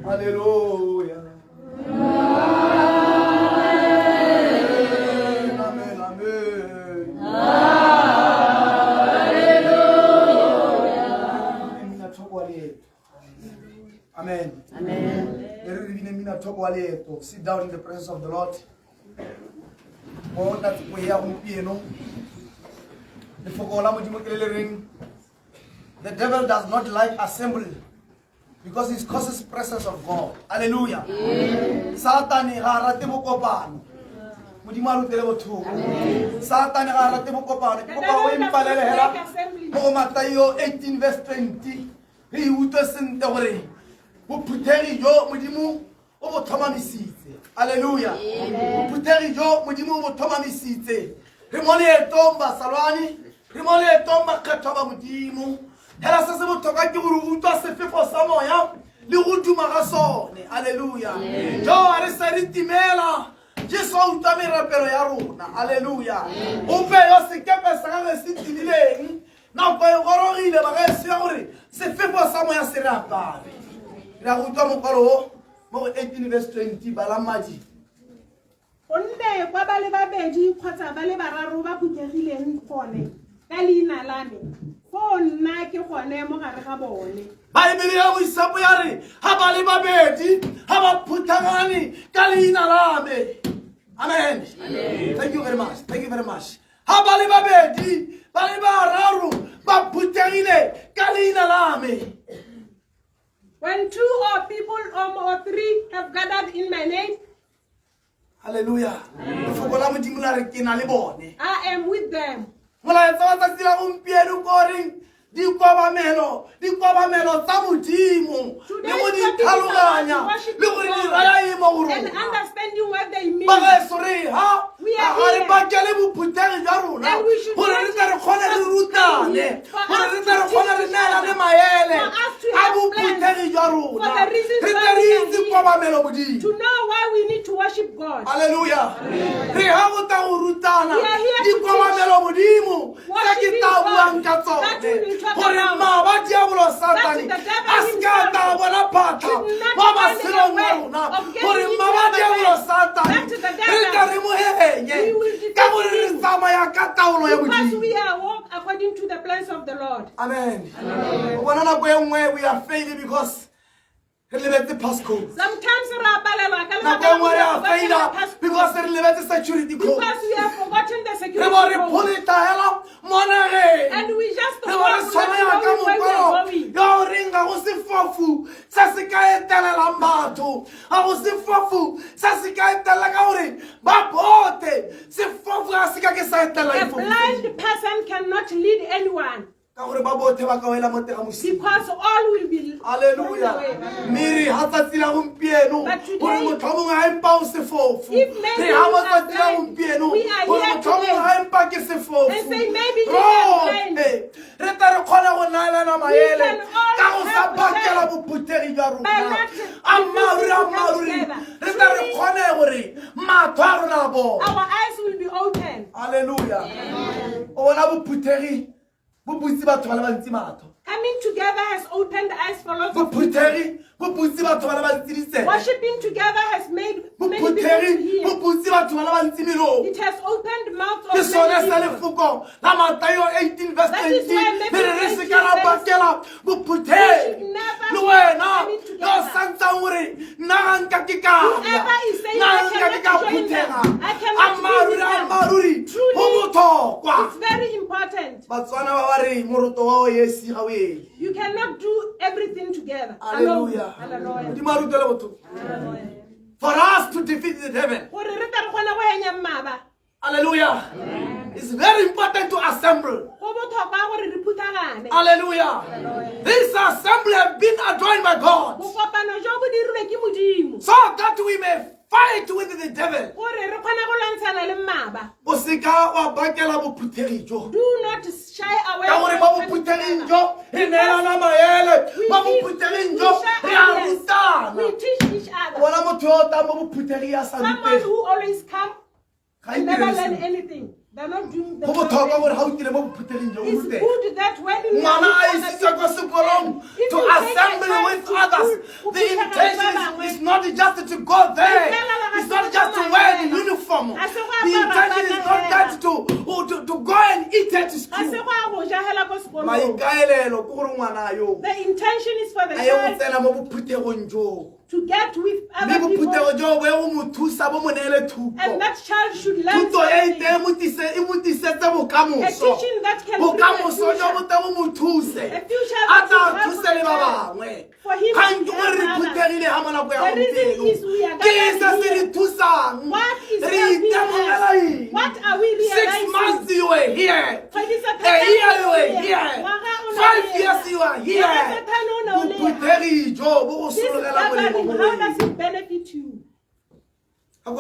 Hallelujah. Amen. Amen. Sit down in the presence of the Lord. The devil does not like assembly because it causes presence of God. Hallelujah. Satan harate mokopano. Mudimaru telebo thu. Satan harate mokopano. Kopa we mpalele hela. Mo Matthew 18 verse 20. He utasente hore. Mo puteri yo mudimu obo thoma misitse. Hallelujah. Mo puteri yo mudimu obo thoma misitse. Rimole etomba salwani. Rimole etomba kataba mudimu. Hela sase botoka ke uru utwa se fefo sa moya le go duma ga sone. Hallelujah. Jo are sa ritimela Jesu utwa merapelo ya rona. Hallelujah. O pe yo se kepe sa ga se tibileng na go gorogile ba ga se gore se fefo sa moya se rapare. La go utwa mo koro mo 18 verse 20 balamaji. Onne kwa ba le babedi kgotsa ba le bararo ba putegileng gone ka leina la me fonna ke gone mo gare ga bone Baibele ya boisapo ya re ha ba le babedi ha ba phutagane ka leina la me. Amen. Thank you very much. Thank you very much. Ha ba le babedi ba le bararo ba phutagile ka leina la me. When two or people or three have gathered in my name, hallelujah. I am with them. Di kwa melo tsa modimo le go di tlhaloganya le go di raya imo go and understanding what they mean. ba ga sore ha re ba ke le bophutegi ja rona gore re tla re khona re rutane gore re tla re khona re nela le maele a bophutegi ja rona re tla re itse kwa melo modimo to know why we need to worship God. Hallelujah. Re ha go ta go rutana di kwa melo modimo tsa ke ta buang ka tsone gore ma ba diabolo satani askata bona pata ba ba selo ngwana gore ma ba diabolo satani re ka re mo henye ka gore re tsamaya ka taulo ya Because modimo. we are walk according to the plans of the Lord. Amen. Bona na go engwe we are failing because passcode. Sometimes Because security code. Because we have forgotten the security code. And we just don't know where we are going. A blind person cannot lead anyone. Because all will be. Hallelujah. Miri hatatila umpienu. If maybe we are here today and say maybe you are blind, we can all our eyes will be open. Hallelujah. Coming together has opened eyes for lots of people. Worshipping together has made many people to hear. It has opened mouths of many people. That is why Matthew 18 says, we should never coming together. Whoever is saying I cannot join them, I cannot be with them, truly, it's very important. You cannot do everything together. Hallelujah. Hallelujah. For us to defeat the devil. Hallelujah. It's very important to assemble. Hallelujah. This assembly has been adjoined by God so that we may fight with the devil. Do not shy away we teach each other. Someone who always comes and never learn anything. They're not doing the It's good that when you to assemble with others, the intention is not just to go there. It's not just to wear the uniform. The intention is not just to go and eat at school. The intention is for the child to get with other people, and that child should learn something. A teaching that can bring a future for him to help others. The reason is we are gathered here. What is helping us? What are we realizing? 6 months you were here. A year you were here. 5 years you are here. How does it benefit you? Look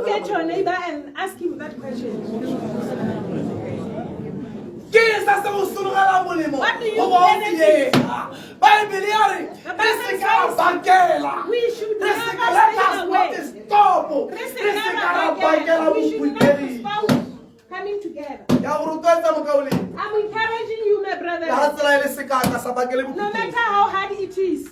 at your neighbor and ask him that question. What do you benefit? We should never stay away. We should not stop coming together. I'm encouraging you, my brother. No matter how hard it is.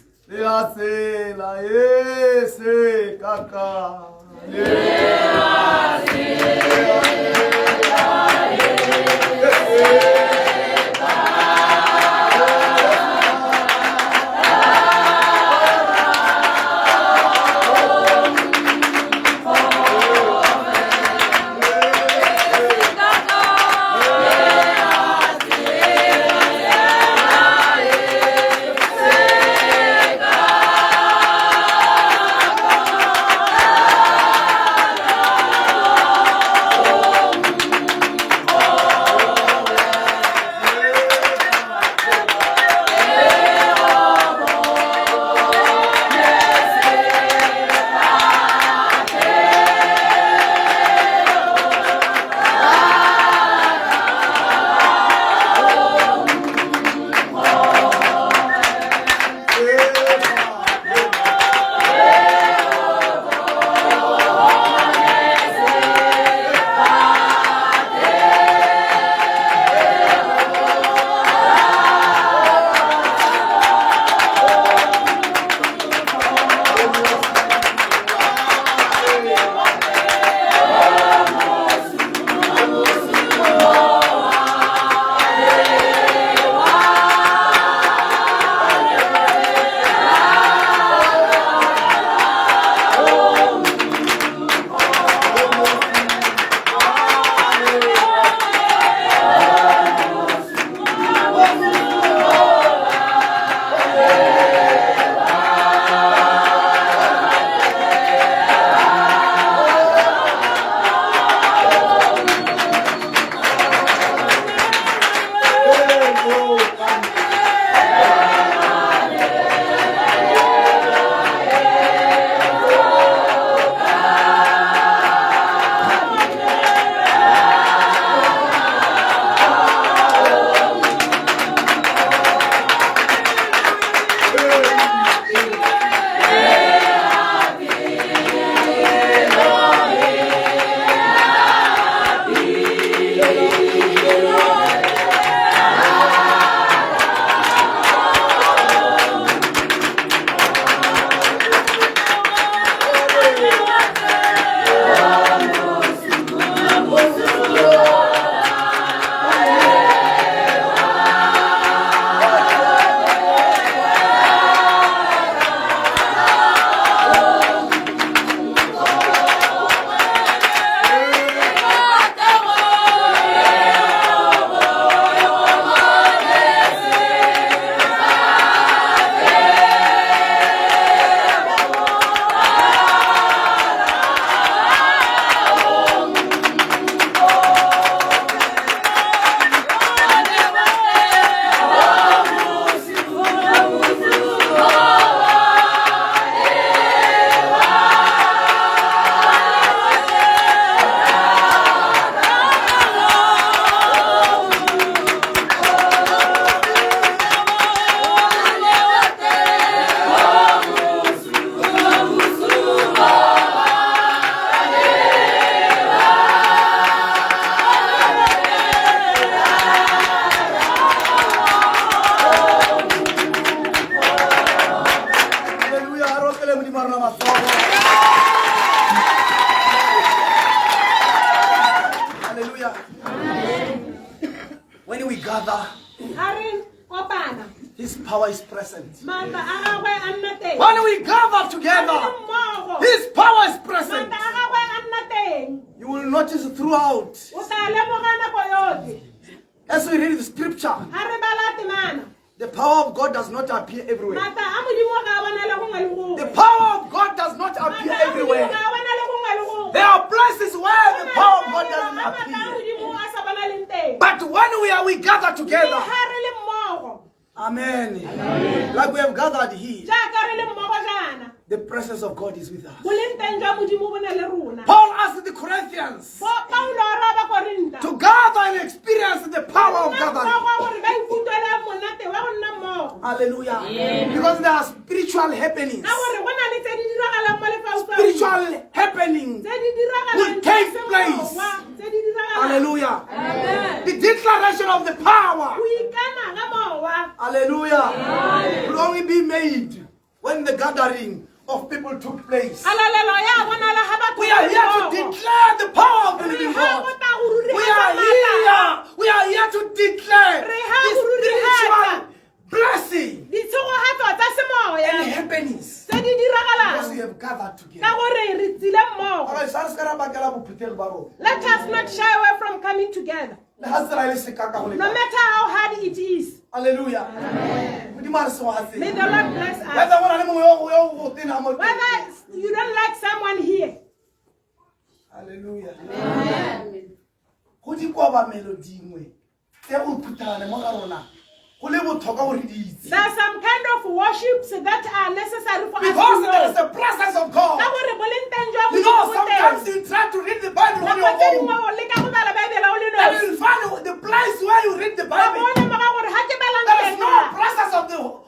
rona matsogo. Hallelujah. When we gather, His power is present. When we gather together, His power is present. You will notice throughout, as we read the scripture, the power of God does not appear everywhere. The power of God does not appear everywhere. There are places where the power of God doesn't appear. But when we gather together, amen. Like we have gathered here, the presence of God is with us. Paul asked the Corinthians to gather and experience the power of gathering. Hallelujah. Because there are spiritual happenings. Spiritual happenings will take place. Hallelujah. The declaration of the power, hallelujah, will only be made when the gathering of people took place. We are here to declare the power of the living God. We are here to declare the spiritual blessing and happenings because we have gathered together. Let us not shy away from coming together, no matter how hard it is. Hallelujah. May the Lord bless us. Whether you don't like someone here, hallelujah. There are some kind of worships that are necessary for because us to there is know. the presence of God. You know, sometimes you try to read the Bible on your own, and you'll find the place where you read the Bible, there is no presence of God.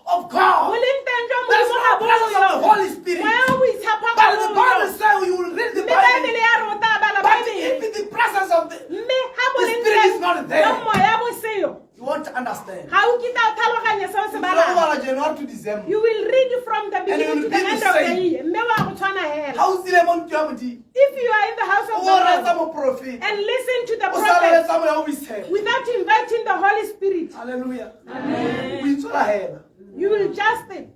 There is no presence of the Holy Spirit. But the Bible says you will read the Bible, but if the presence of the Spirit is not there, you won't understand. January to December. You will read from the beginning to the end of the year. If you are in the house of God and listen to the prophet without inviting the Holy Spirit, hallelujah, amen, you will just be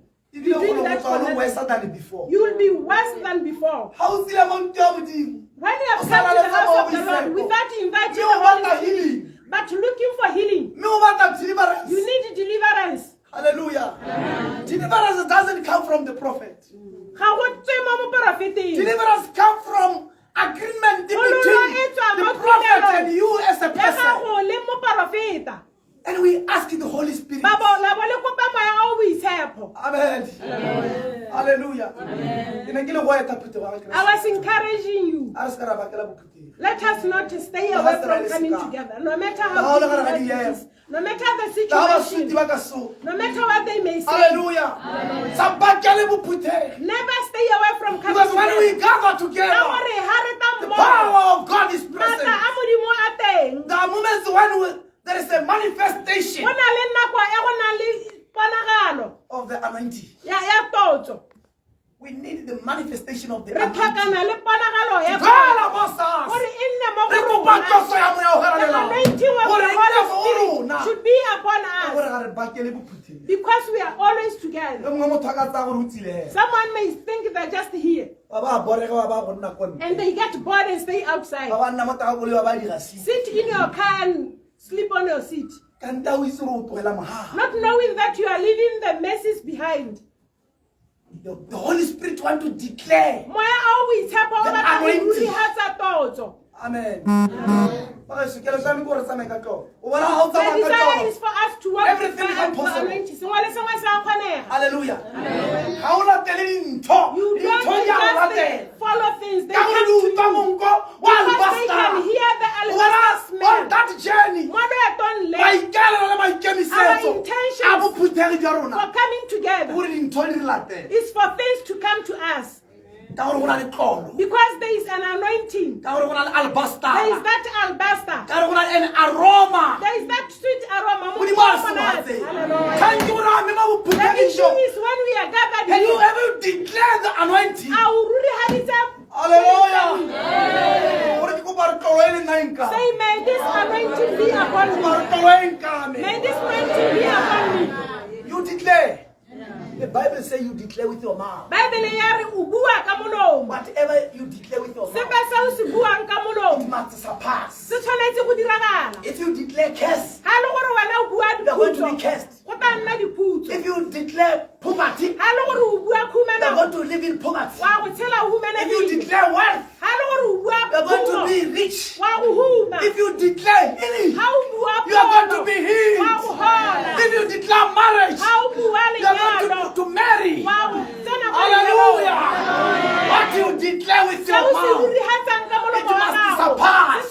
doing that worse than before. You will be worse than before. When you have come to the house of the Lord without inviting the Holy Spirit, but looking for healing, you need deliverance. Hallelujah. Deliverance doesn't come from the prophet. Deliverance comes from agreement between the prophet and you as a person. And we ask the Holy Spirit. Amen. Hallelujah. I was encouraging you. Let us not stay away from coming together, no matter how difficult it is, no matter the situation, no matter what they may say. Hallelujah. Never stay away from coming because together. when we gather together, the power of God is present. There are moments when there is a manifestation of the anointing. We need the manifestation of the anointing. The anointing of the Holy Spirit should be upon us because we are always together. Someone may think they're just here and they get bored and stay outside. Sit in your car and sleep on your seat, not knowing that you are leaving the messes behind. The Holy Spirit wants to declare the anointing. Amen. The desire is for us to walk everything with is the possible. anointing. Hallelujah. You don't just follow things. They come to you because they can hear the alabaster smell. That journey, our intentions for coming together is for things to come to us. Because there is an anointing. There is that alabaster. An aroma. There is that sweet aroma. Hallelujah. The issue is when we are gathered Can you ever declare the anointing? Hallelujah. Say, may this anointing be upon me. May this anointing be upon me. You declare. The Bible says you declare with your mouth. Whatever you declare with your mouth, it must surpass. If you declare curse, you're going to be cursed. If you declare poverty, you're going to live in poverty. If you declare wealth, you're going to be rich. If you declare healing, you are going to be healed. If you declare marriage, you are going to marry. Hallelujah. What you declare with your mouth, it must surpass.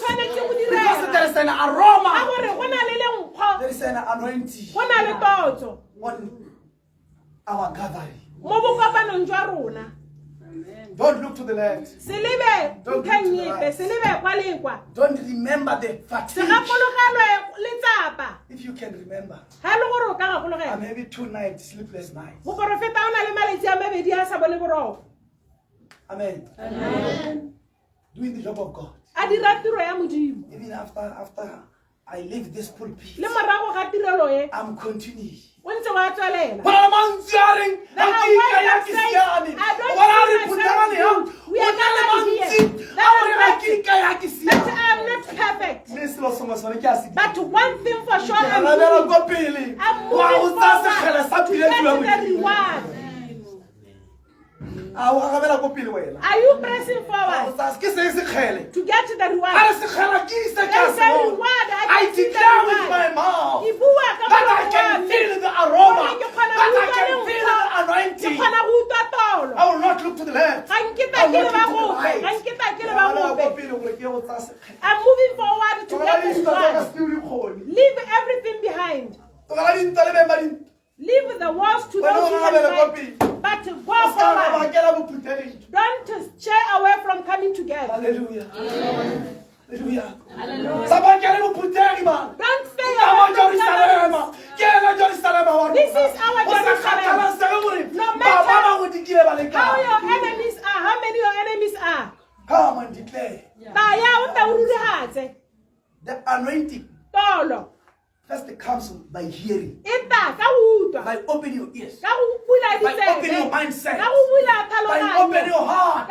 Because there is an aroma, there is an anointing on our gathering. Don't look to the left. Don't look to the right. Don't remember the fatigue. If you can remember, maybe 2 nights, sleepless nights. Amen. Doing the job of God. Even after I leave this pulpit, I'm continuing. But I'm answering. I'm not perfect. But one thing for sure, I'm moving forward to get to the reward. Are you pressing forward to get to the reward? There is a reward. I declare with my mouth that I can feel the aroma, that I can feel the anointing. I will not look to the left. I will not look to the right. I'm moving forward to get to the reward. Leave everything behind. Leave the walls to those who can fight, but go forward. Don't stay away from coming together. Hallelujah. Hallelujah. Don't stay away from Jerusalem. This is our Jerusalem. No matter how your enemies are, how many your enemies are. Come and declare. The anointing first comes by hearing, by opening your ears, by opening your mindset, by opening your heart,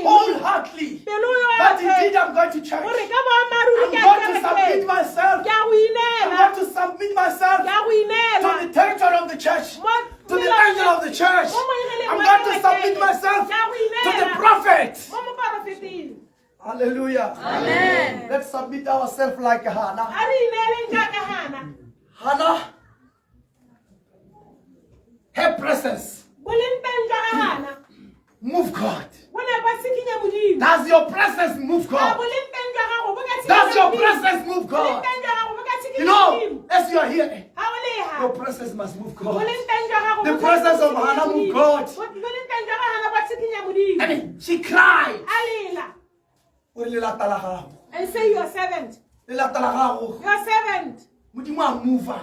wholeheartedly. But indeed, I'm going to church. I'm going to submit myself. I'm going to submit myself to the territory of the church, to the angel of the church. I'm going to submit myself to the prophet. Hallelujah. Amen. Let's submit ourselves like Hannah. Hannah, her presence move God. Does your presence move God? Does your presence move God? You know, as you are here, your presence must move God. The presence of Hannah moved God. I mean, she cried. And say you are servant. You are servant. God moves.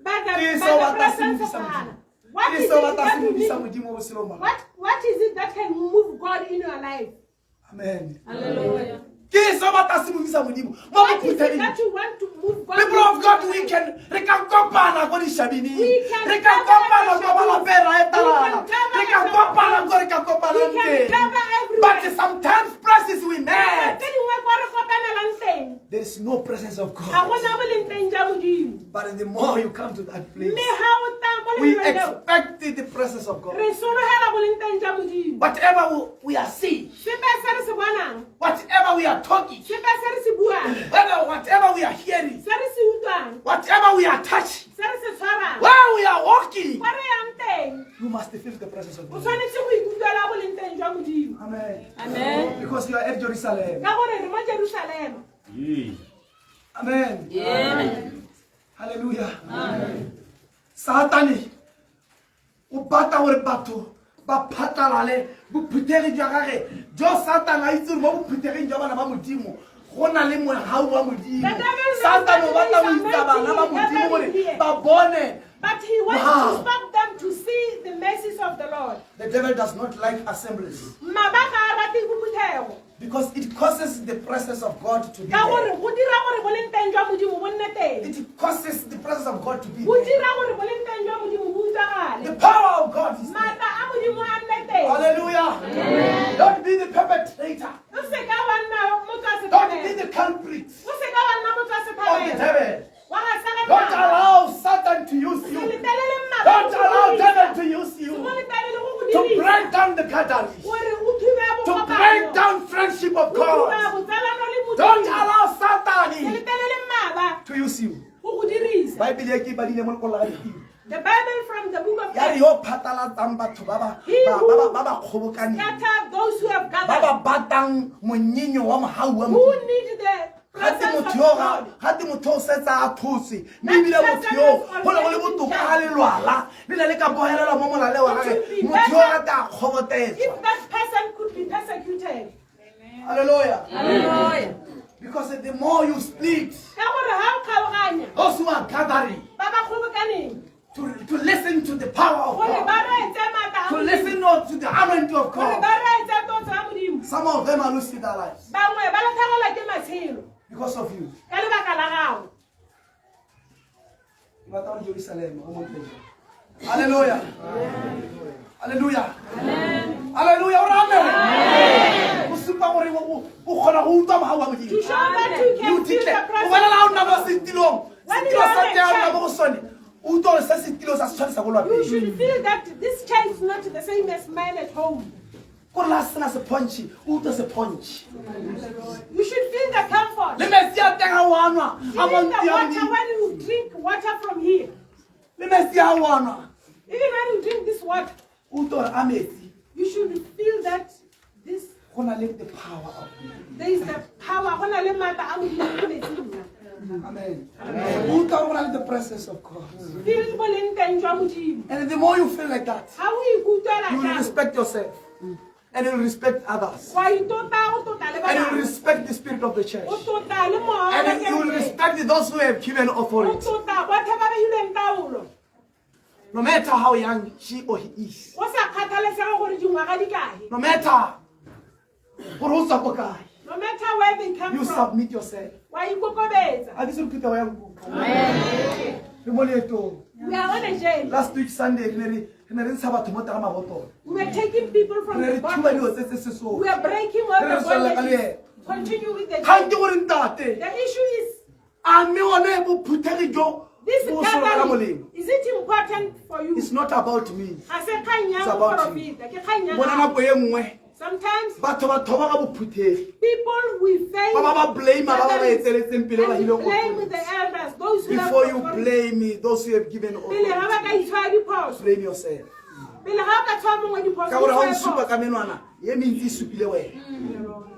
But the presence of Hannah. What is it that can move God in your life? Amen. Hallelujah. What is it that you want to move God? People of God, we can but sometimes presence we met. There is no presence of God. But the more you come to that place, we expect the presence of God. Whatever we are seeing, whatever we are talking, whatever we are hearing, whatever we are touching, where we are walking, you must feel the presence of God. Amen. Amen. Because you are at Jerusalem. Amen. Yeah. Hallelujah. Amen. Satani, ubata ore bato, ba patalale, bu puteri jagare, jo Satan a itse mo bu puteri njaba na ba modimo. Gona le mo hau wa modimo. Satan o batla mo itaba na ba modimo gore ba bone. But he does not like assemblies mabaka a rate bophuthego because it causes the presence of God to be ka gore there. go dira gore boleng teng jwa modimo bo nne teng It causes the presence of God to be go there. dira gore boleng teng jwa modimo bo The utlwagale power of God is there. maatla a modimo a nne teng Hallelujah. Don't be the perpetrator. o se ka wa nna motho a Don't be setabele the culprit o se ka wa nna motho a of the setabele devil. wa ga Don't sagatana allow Satan to use se you. letelele mmaaka Don't go allow go devil dirisa. to use Se you. mo letelele go go To dirisa. break down the Qadari. Gore o thube To bokopano. break down friendship of O thube God. botsalano le Modimo. Don't allow Se Satan letelele mmaaba to use you. go go dirisa. Bible e ke badile mo lekolong. The Bible from the book of Ya re Acts yo phatalatsang batho ba ba kgobokaneng. scatter those who have Ba gathered, ba batang monyinyo wa mohau wa who Modimo. need the Hati presence of motho yo God. hati motho o setsa a thotse mme ebile motho yo go le go le botoka ga le lwala le na le ka bohelela mo molale wa gage motho yo a ta kgobotetswa. If that person could be persecuted. Hallelujah. Hallelujah. Because the more you split, Ka gore ha o kgaoganya, those who are gathering ba ba kgobokaneng, to listen to the power of gore ba God, reetse maatla a to Modimo, listen not to the anointing of gore God, ba reetse totso ya Modimo. some of them are losing their lives Bangwe ba latlhegelwa ke matshelo because of you. ka lebaka la gago. Ba tla Jerusalem, o mo teng. Hallelujah. Hallelujah. Hallelujah. Amen. O supa gore o kgona go utlwa mogau wa To Modimo. show that you You can feel teach the them. O presence bona la o of nna mo God. setilong. When Setilo you are sa in teng o nna church, mo go sone. O utlwa gore se setilo sa se tshwanisa go lwa You pele. should feel that this chair is not the same as mine at home. Gore la sena sepontšhe, o utlwe sepontšhe. You should feel the comfort. Le metsi a teng a o a nwa, a Even the monti a water, Modimo. when you drink water from here, Le metsi a o a nwa, even when you drink this water, o utlwe gore a metsi you should feel that this go na le the power of God. there is the power. Go na le maatla a Modimo mo metsing. Amen. O utlwa gore go na le the presence of God. Feel boleng teng jwa Modimo. And the more you feel like that, Ha o ikutlwela you will jalo, respect yourself. And you will respect others. wa itota, o tota le ba And you will bangwe. respect the spirit of the church. O tota le moya wa And you will kereke. respect those who have given O authority. tota batho ba ba behilweng taolo. No matter how young she or he is. Go sa kgathalesege gore dingwaga di kae. No matter gore o tswa ko kae, No matter where they come you from, submit yourself. wa ikokobetsa. A di se re pheta wa yang ko. Re mo leetong. We are on a journey. Last week Sunday re ne re ntsha batho mo teng ga mabotolo. We are taking people from Re the re thuba bottom. dilo tse tse sesong. We are breaking all Re re the tswela ka bondages. leeto. Continue with the Ga journey. nke gore ntate, The issue is, a mme one bophuthegi jo this bo sologela gathering, molemo. is it important for you? It's not about me. Ga se kgang ya It's about moprofeta, ke kgang ya Bona gago. nako e nngwe Sometimes batho ba thoba ka bophuthegi. people will fail. Ba ba blame ba ba ba etseletseng pele ba And hile blame go. the elders, those who Before have you authority. blame those who have given Pele ga ba authority, ka itshwara diphoso. blame yourself. Pele ga o ka tshwara mongwe diphoso, Ka gore ha o itshware nsupa phoso. ka menwana, ye mentsi e supile wena.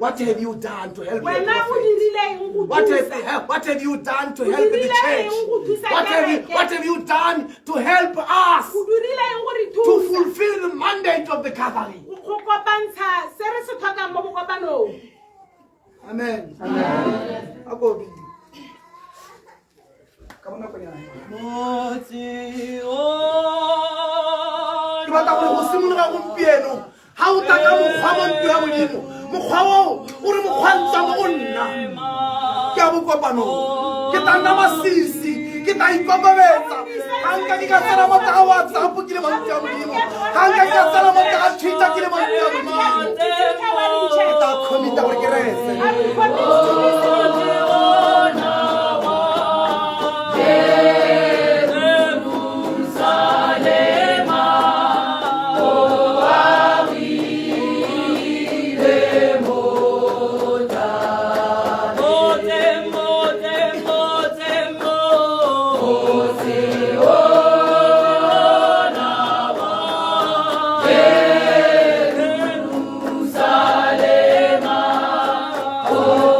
What have you done to help your Wena o prophet? dirileng go thusa. What have you done to O help the dirile eng go church? thusa What kereke? have you done to help us O dirileng go re to thusa. fulfill the mandate of the gathering? Go kopantsha se re se tlhokang mo bokopanong. Amen. Amen. Ako bidi. Ka bona konyana. Ke batla gore go simolola gompieno ga o tla ka mokgwa mo ntlo ya Modimo, mokgwa oo o re mokgwantsha mo go nna ke a bokopanong, ke tla nna masisi, ke tla ikokobetsa ga nka ke ka tsena mo tsa WhatsApp ke le mo ntlo ya Modimo, ga nka ke ka tsena mo tsa Twitter ke le mo ntlo ya Modimo, ke tla commit-a gore ke rese. I will commit to listen. Jerusalem, oh,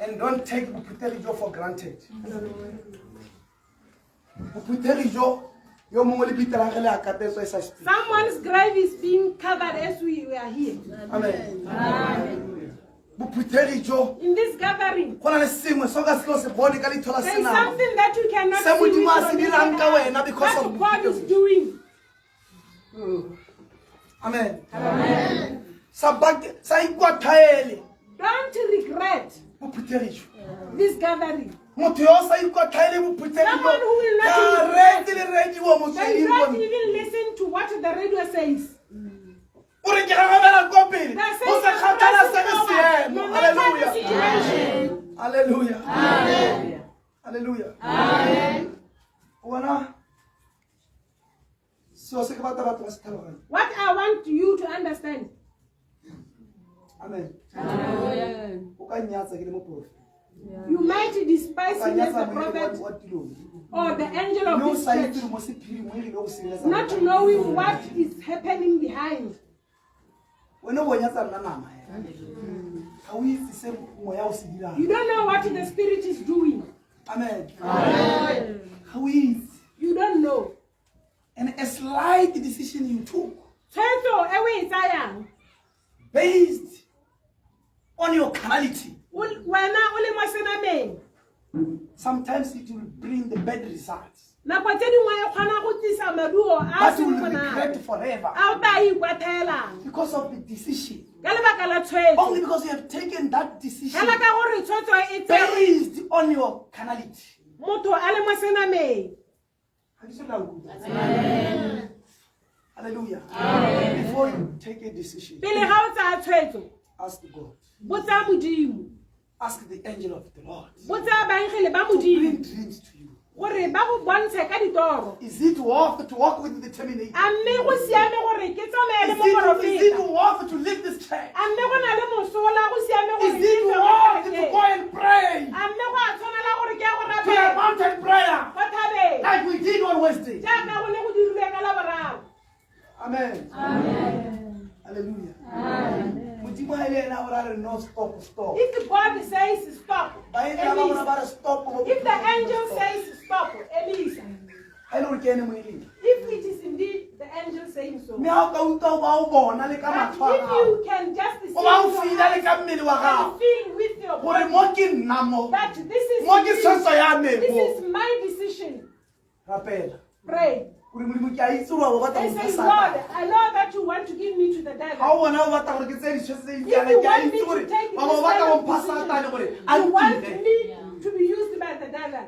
And don't take Buputerijo for granted. Someone's grave is being covered as we are here. Amen. In this gathering, there is something that you cannot see what God is doing. Amen. Amen. Don't regret this gathering. Someone who will not they don't even listen to what the radio says. Hallelujah. Hallelujah. Hallelujah. Amen. What I want you to understand. Amen. Amen. You might despise him as a prophet or the angel of this church, not knowing what is happening behind. You don't know what the Spirit is doing. Amen. Amen. How is? You don't know. And a slight decision you took based on your carnality, sometimes it will bring the bad results. nako tse dingwe e kgona go tlisa maduo a but you seng will monate regret forever a o tla ikwathelang because of the decision. ka lebaka la tshwetso Only because you have taken that decision hela ka gore tshwetso e tserwe based on your carnality. motho a le mo senameng. Hallelujah. Before you take a decision, Pele ga o tsaya tshwetso ask God. botsa modimo Ask the angel of the Lord botsa baengele ba to bring modimo dreams to you. gore ba go bontshe ka ditoro Is it worth to walk with determination? a mme go siame gore ke tsamaye le Is it moprofeta worth to leave this church? a mme go na le mosola go siame gore Is it worth to go and pray? a mme go a tshwanela gore ke ya go To a rapela mountain prayer go thabeng like we did on Wednesday. jaaka go ne go dirilwe ka laboraro. Amen. Hallelujah. Modimo ha ele ena o ra re no stop. If God says stop, Ba ena ba bona ba re Elisa. stop. If the angel says stop, Elisa. Ha ele re ke ene mo eleng. If it is indeed the angel saying so. Me ha o ka utlwa o ba o bona le ka But matshwao a if gago. you can just see O ba o fila le ka mmele wa and gago. feel with your Gore body mo ke nna mo. that this is Mo ke me, tshwetso ya me this mo. is my decision. Rapela. Pray. Gore Modimo ke a itse gore o batla And go say, mpha Lord, Satan. I know that you want to give me to the Ha devil. o bona o batla gore ke tse ditshwetso tse If itseng you ke a want me itse gore to take ba this ba batla kind go of mpha Satan gore decision, a you want ntile. me to be used by the devil.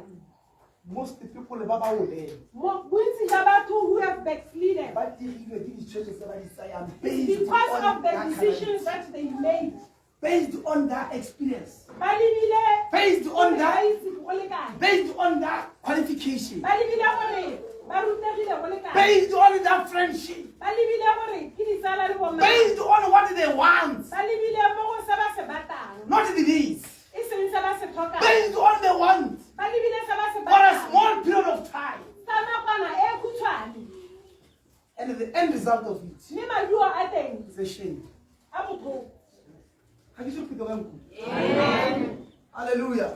Most people ba ba oleng. Bontsi ba batho who have backslidden Ba dirilwe ke ditshwetso tse ba di tsayang based because on of the their decisions character, that they made. based on their experience, Ba lebile based on gore ba that, itse go lekana. based on their qualification, Ba lebile gore ba rutegile go lekana. based on their friendship, Ba lebile gore ke ditsala le bomma. based on what they want, Ba lebile mo go se ba se batang. not the needs, E seng se ba se tlhokang. based on the want Ba lebile se ba se for a batang. small period of time, Ka nakwana e khutshwane. and the end result of it Mme maduo a teng is a shame. a botlhoko. Ha ke se phuto ka nku. Hallelujah.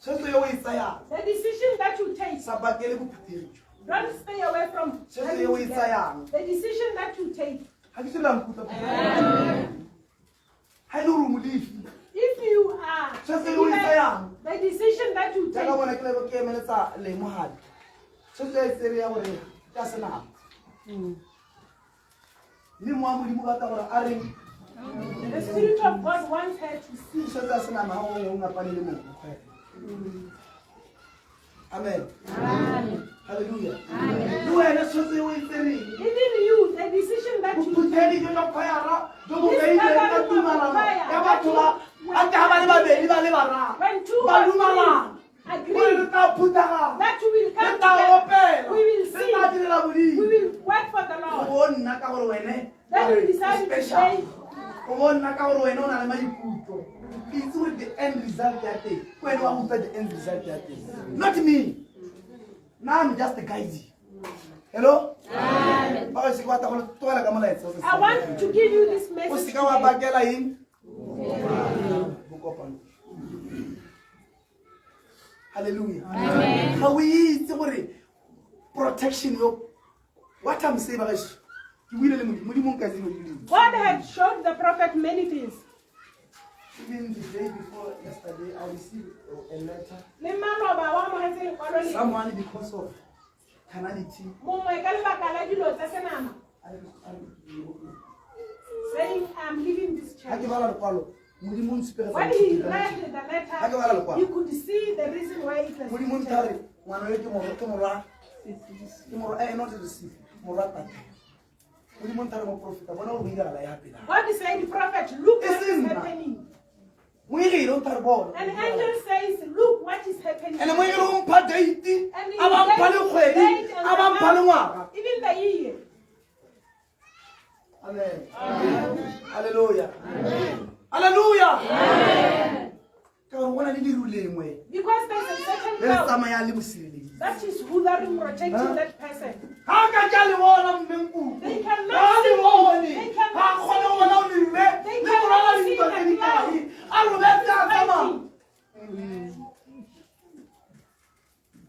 Tshwetso eo o e tsayang, The decision that you take, sa bakele bophuthegi jo. don't stay away from Tshwetso eo o e tsayang, the decision that you take. ha ke se la nkutlwa. Ha ele gore o molefi, If you are tshwetso eo o e tsayang, the decision that you jaaka take, bona ke lebo ke emeletsa lemohadi. Tshwetso e tsere ya gore ke a senama. Mme mo wa Modimo o batla gore a reng the Spirit of God wants her to see. tshwetso ya senama ha o ngapane le mongwe. Amen. Hallelujah. Le wena tshwetso eo o e tsereng, Even you, the decision that you take, bophuthedi jo jwa fire-a jo bo beilweng ka tumalano ya batho ba a ka ba le babedi ba le bararo when two ba or dumalana three gore le agree tla phuthagana that we will le come tla together, opela we will le see, tla direla we modimo will work for the o Lord. bo nna ka gore wene Then o we decided to special say, o bo nna ka gore wena o na le maikutlo ke itse gore the end result ya teng ke wena wa utlwa the end result ya teng not me. Now I'm just a guide. Hello? Ba o se ke batla go tlogela ka molaetsa o se I want to give you this o message se ka wa today. bakela eng bokopano. Hallelujah. Ga o itse gore protection yo what I'm saying ba gaso ke buile le modimo ka tseno di God had showed the prophet many things. even the day before yesterday I received a letter Le maloba wa amogetse lekwalo le someone because of carnality mongwe ka lebaka la dilo tsa senama saying I'm leaving this ha ke church. bala lekwalo modimo o nsipere When he read the Ha ke bala letter, lekwalo. you could see the reason why it was modimo written. ntare ngwana yo ke morwa not to receive morwa tata modimo ntare mo profeta bona o dirala ya pela God said, prophet, look what is Isn't that? happening. mo ile o ntare bona An angel says, look what is happening. ene mo ile o mpha date And he a ba mpha le gave kgwedi date and a ba mpha le the ngwaga month, even the year. amen hallelujah hallelujah ka go bona le diru lengwe Because there's a certain le le love tsamayang le bosireletsi that is who that is protecting that person. ha ka tla le bona mmenku They cannot ha le see- bone they cannot ha kgone go bona o lemme They le cannot morala le see ditwa the tse di cloud. kae a robetse a tsamaya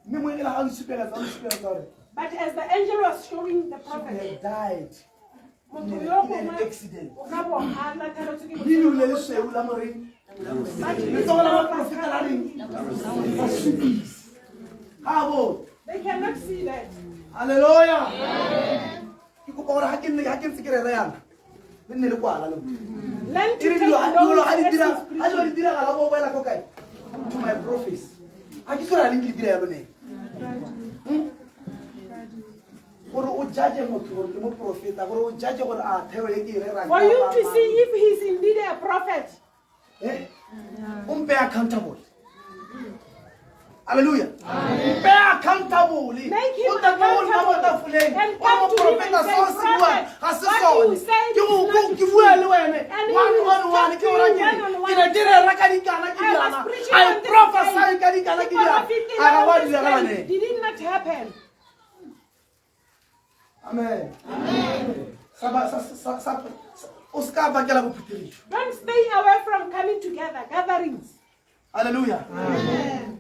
mme mo ile ga o nsupela tsa gore But as the angel was showing the she prophet, had died motho in yo an mongwe accident o ka bo a latlhegetswe ke le dule le botshelo. sweu la moreng letsogo la baprofeta la reng la supisa ga bo They cannot see that. Hallelujah. Ke kopa gore ha ke ntse ke rera yana le nne le kwala lo Learn to ire take dilo notes ha di as dira you ha speak. di dira ga go boela go kae to my prophecy ha ke sora le ke dira ya lone gore o judge motho gore ke mo profeta gore o judge gore a theo e ke e rera For you to see if he's indeed a prophet. Be accountable. Hallelujah. Be accountable. Make him accountable. And come to him and say, prophet, what you said is not true. And he will talk to you one-on-one. I prophesy on this day. Did it not happen? Amen. Don't stay away from coming together, gatherings. Hallelujah. Amen.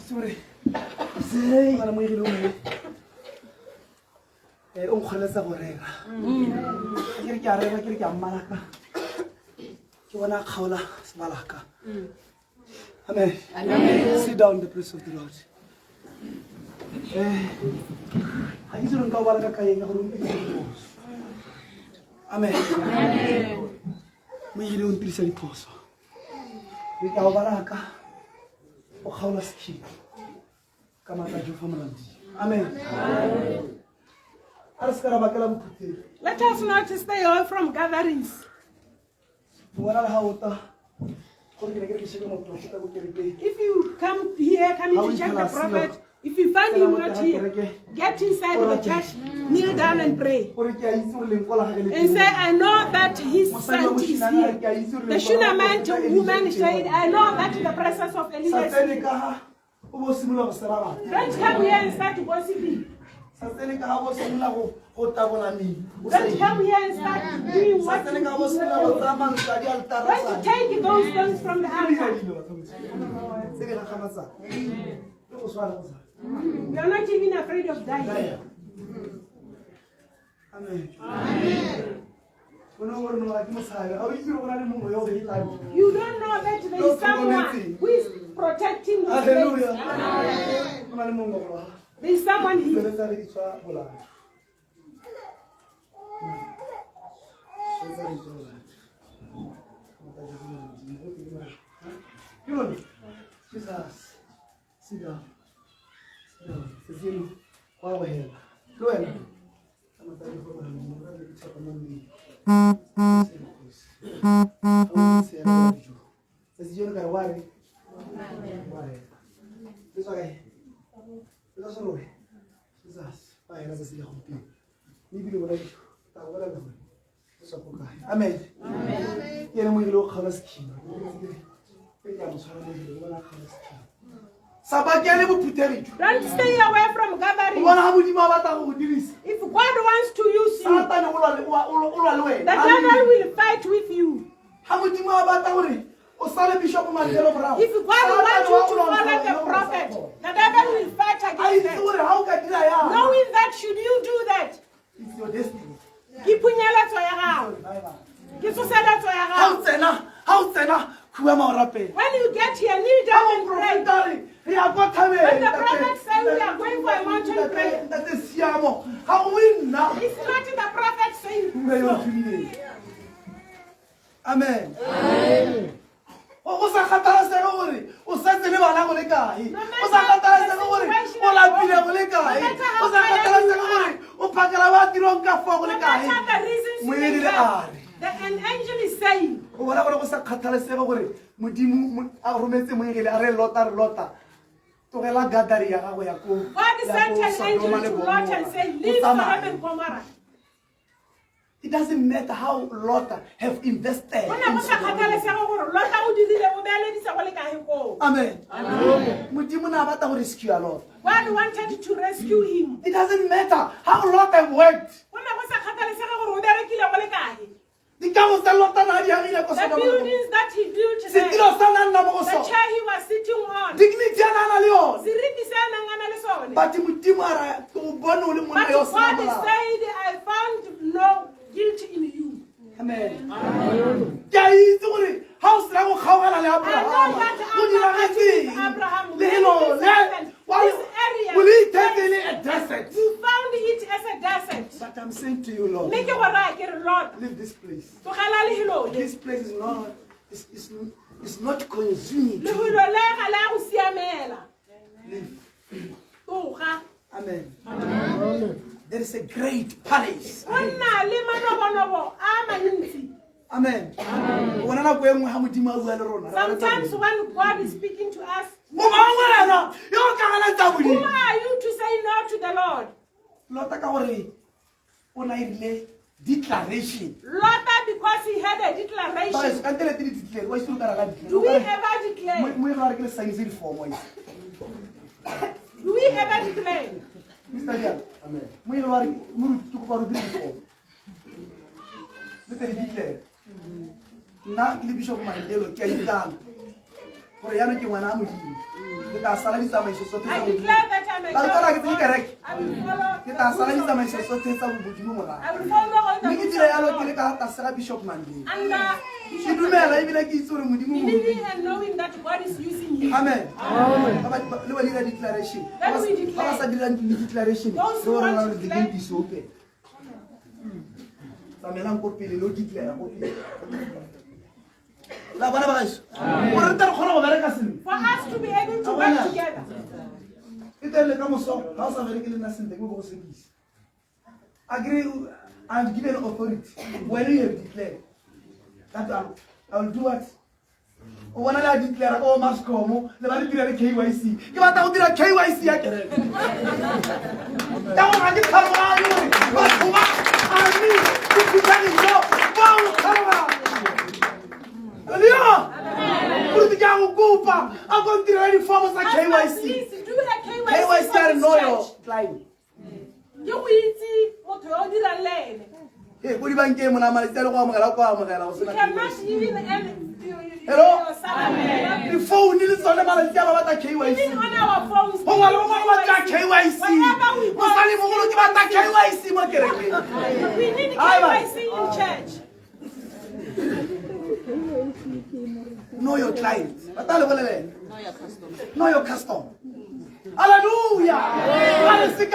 Sorry. Say, I'm going to o nkgweletsa go reka ke ke a reka ke ke a mmaraka ke bona kgaola sebalaka amen sit down in the place of the Lord ha ke tsere nka o bala ka eng gore o mpile diphoso amen mo ile o ntirisa diphoso ke ka o baraka o kgaola sekhipa ka matla jo fa molandi amen. Let us not stay away from gatherings. If you come here, coming to check the prophet, if you find him not here, get inside the church, kneel down and pray. And say, I know that his son is here. The Shunammite woman said, I know that the presence of Elijah is here. Don't come here and start gossiping. Don't come here and start doing what you do. Don't take those things from the altar. We are not even afraid of dying. Amen. You don't know that there is someone who is protecting the place. There is someone here. Jesus, sit down. Amen. Don't stay away from gatherings. If God wants to use you, the devil will fight with you. If God wants you to follow the prophet, the devil will fight against them. Knowing that, should you do that? It's your destiny. When you get here, kneel down and pray. When the prophet said we are going for a mountain prayer, it's not the prophet saying. Amen. O sa kgathalasega gore o sa tsene bana go le kae o sa kgathalasega gore o lapile go le kae o sa kgathalasega gore o phakela ba tirong ka fo go le kae moedi le are an angel is saying o bona gore go sa kgathalasega gore modimo a rometse moegele a re lota togela gadari ya gago ya ko God sent an angel to Lot and said, leave Sodom and Gomorrah. It doesn't matter how Lot have invested. Amen. Modimo na batla go rescue a Lot. God wanted to rescue him. It doesn't matter how Lot have worked. The buildings that he built there, the chair he was sitting on, but God said, I found no guilt in you. Amen. Will he take any a desert? You found it as a desert. But I'm saying to you, Lord, leave this place. This place is not consuming. Leave. Amen. There is a great palace. Amen. Sometimes when God is speaking to us, who are you to say no to the Lord? Declaration. Lot, because he had a declaration. Do we ever declare? Do we ever declare? Amen. Kita salami sama Yesus sote. I declare that I'm a Lalu child kalau of kita God. kerek, I will follow kita the salami rules sama of Yesus God. sote sama bujumu mula. I will follow all the Niki rules tidak alo of kiri God. kata tasara Bishop Mandi. Under Si dumela ibile kisuru mudimu. believing and knowing that God is using you. Amen. Baba lu wali declaration. Then we declare. Baba sa declaration. Those who want to declare. Begin to open. Samelang ko pili lo declare ko pili. La bana bagais. Ora tar khona ba ka sin. For us to be able to work together. Ite le kamo so, house of American nasin de go service. Agree and given authority when you have declared that I will do what? When I declare oh must come, le ba dire KYC. Ke ba ta o dira KYC ya kere. Ta o ga di khama yo. Ba khoma ani ku kutani yo. Ba o khama. Hallelujah. Put the Gupa. I'm going to do any forms like KYC. Please do the KYC. KYC for are this know church. your client. You will see what you are doing. Hey, what do you game when I'm a tell you You cannot even end Hello? your salary. The phone is on the man about the KYC. Even on our phones. Oh, I don't know what that KYC. Whenever we What's that even looking at that KYC? What can We need KYC in church. Know your client. Know your customer. Hallelujah. Hallelujah.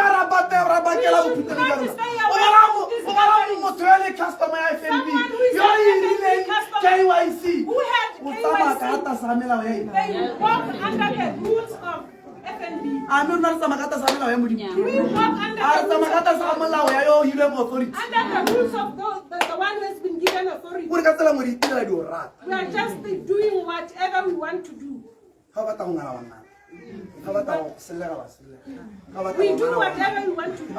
KYC. Who had KYC? They walk under the rules of FNB. I'm not some Do we walk under the rules of the one who has been given authority? We are just doing whatever we want to do. We do whatever we want to do.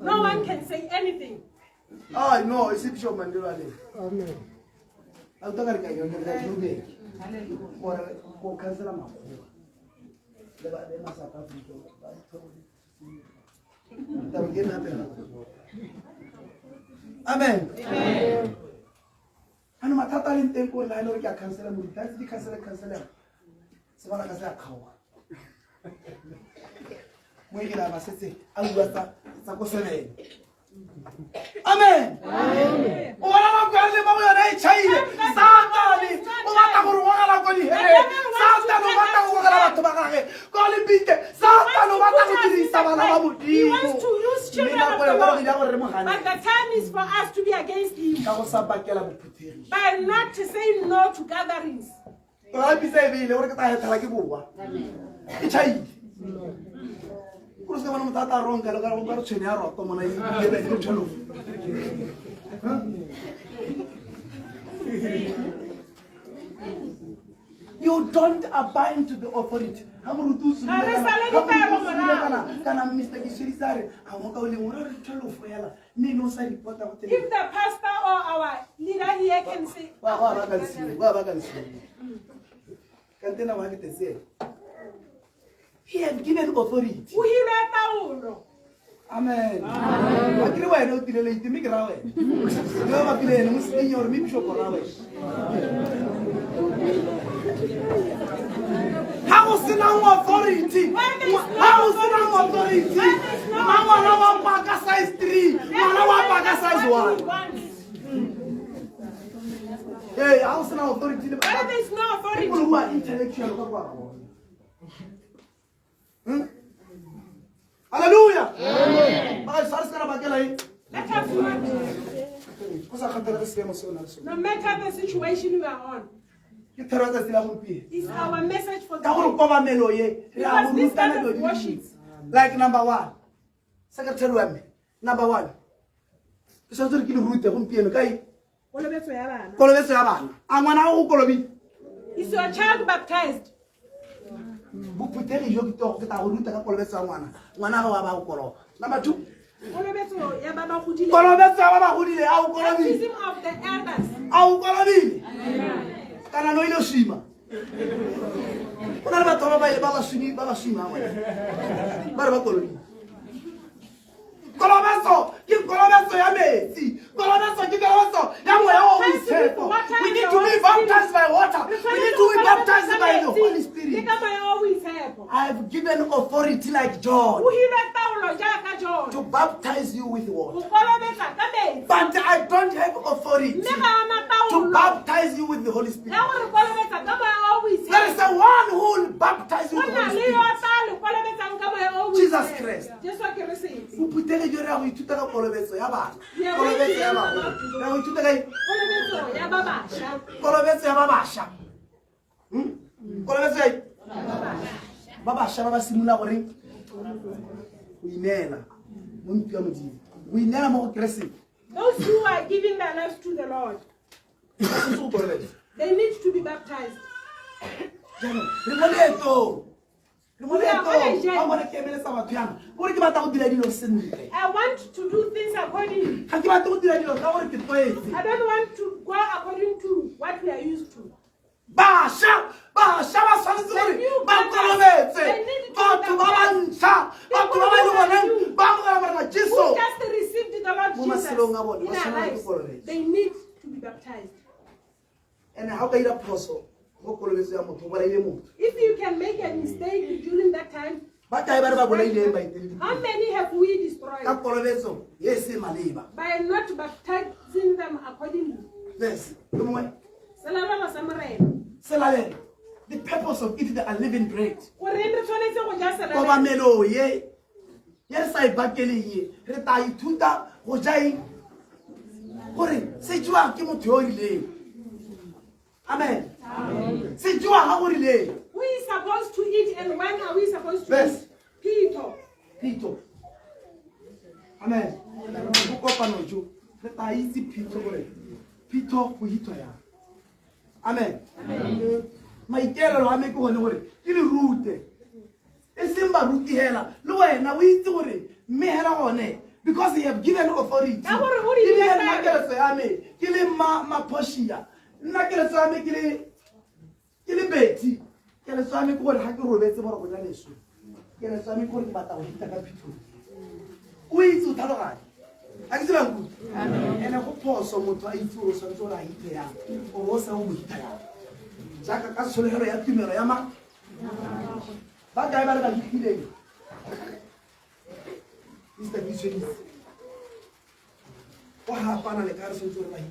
No one can say anything. Oh no, it's Bishop Mandela. Amen. I'll talk about it. Or cancel a month. Amen. Ano matatalin tempo na ino kaya cancel mo. That's the cancel. Semana cancel kawa. Mo ikila basetse awuata sa ko sele. Amen. Ora ma kwale ba mo na chaile. Satani. O mata go ruwa la ko ni. Satani o mata go la batho ba gage. Ko le bite. Satani o mata go dirisa bana ba modimo. He wants to use children of the Lord. But the time is for us to be against him. Ka go sabakela boputheri. By not to say no to gatherings. Ora bise bile ora ka ta hetala ke bua. E chaile. Kurus ka mana mata ron ka lo ka tshene ya roto mona e be le tsholo. You don't abide to the authority. Hamurutusu. Kana mistake shirisare. Hamoka ule mura tsholo foyala. Ni no sa reporta ho tele. If the pastor or our leader here can say, Wa ba ka nsi. Kantena wa ke tse. He had given authority. Amen. Akiri wa eno tile le itimi grawe. Yo ma pile eno musinyor mi bisho korawe. How is now authority? How is now authority? Mama na wa paka size 3. Mama wa paka size 1. Hey, how is now authority? where there is no authority. People who are intellectual. Hallelujah. Amen. Let us not, no matter the situation we are on, it's our message for today. Because this kind of worship. Like number 1. Secretary wa me. Number 1. Ke sa tsore ke le rute gompieno kai. Kolobetso ya bana. Kolobetso ya bana. A ngwana go kolobi. Is your child baptized? Boputeri jo ke to ke ta go ruta ka kolobetso ya ngwana. Ngwana ga wa ba go koloba. Number 2. Kolobetso ya baba godile. Kolobetso ya baba godile a go kolobi. Baptism of the elders. A go kolobi. Kana no ile shima. Ona ba toma ba shima wa. Ba ba kolobi. Kolobetso ya metsi. Kolobetso ke kolobetso ya We need to be baptized by water. We need to be baptized by the Holy Spirit. I have given authority like John to baptize you with water. But I don't have authority to baptize you with the Holy Spirit. There is a one who will baptize you with the Holy Spirit. Jesus Christ. Those who are giving their lives to the Lord, they need to be baptized. I want to do things according. I don't want to go according to what we are used to. Who just received the Lord Jesus in our lives, they need to be baptized. And how can you apostle? If you can make a mistake during that time, how many have we destroyed by not baptizing them accordingly? Yes. The purpose of eating the unleavened bread. Yes, I bakele reta ithuta go jai gore se jwa ke motho yo rileng. Amen. Se jwa ha go rileng. Who is supposed to eat and when are we supposed to eat? Pito. Amen. Go kopano jo reta itse pito gore pito go hitwa ya. Amen. Maikelo ha me go ne gore ke le rute. Because he have given authority. That guy better than he did. This is the vision. What happened on the car? So you're like,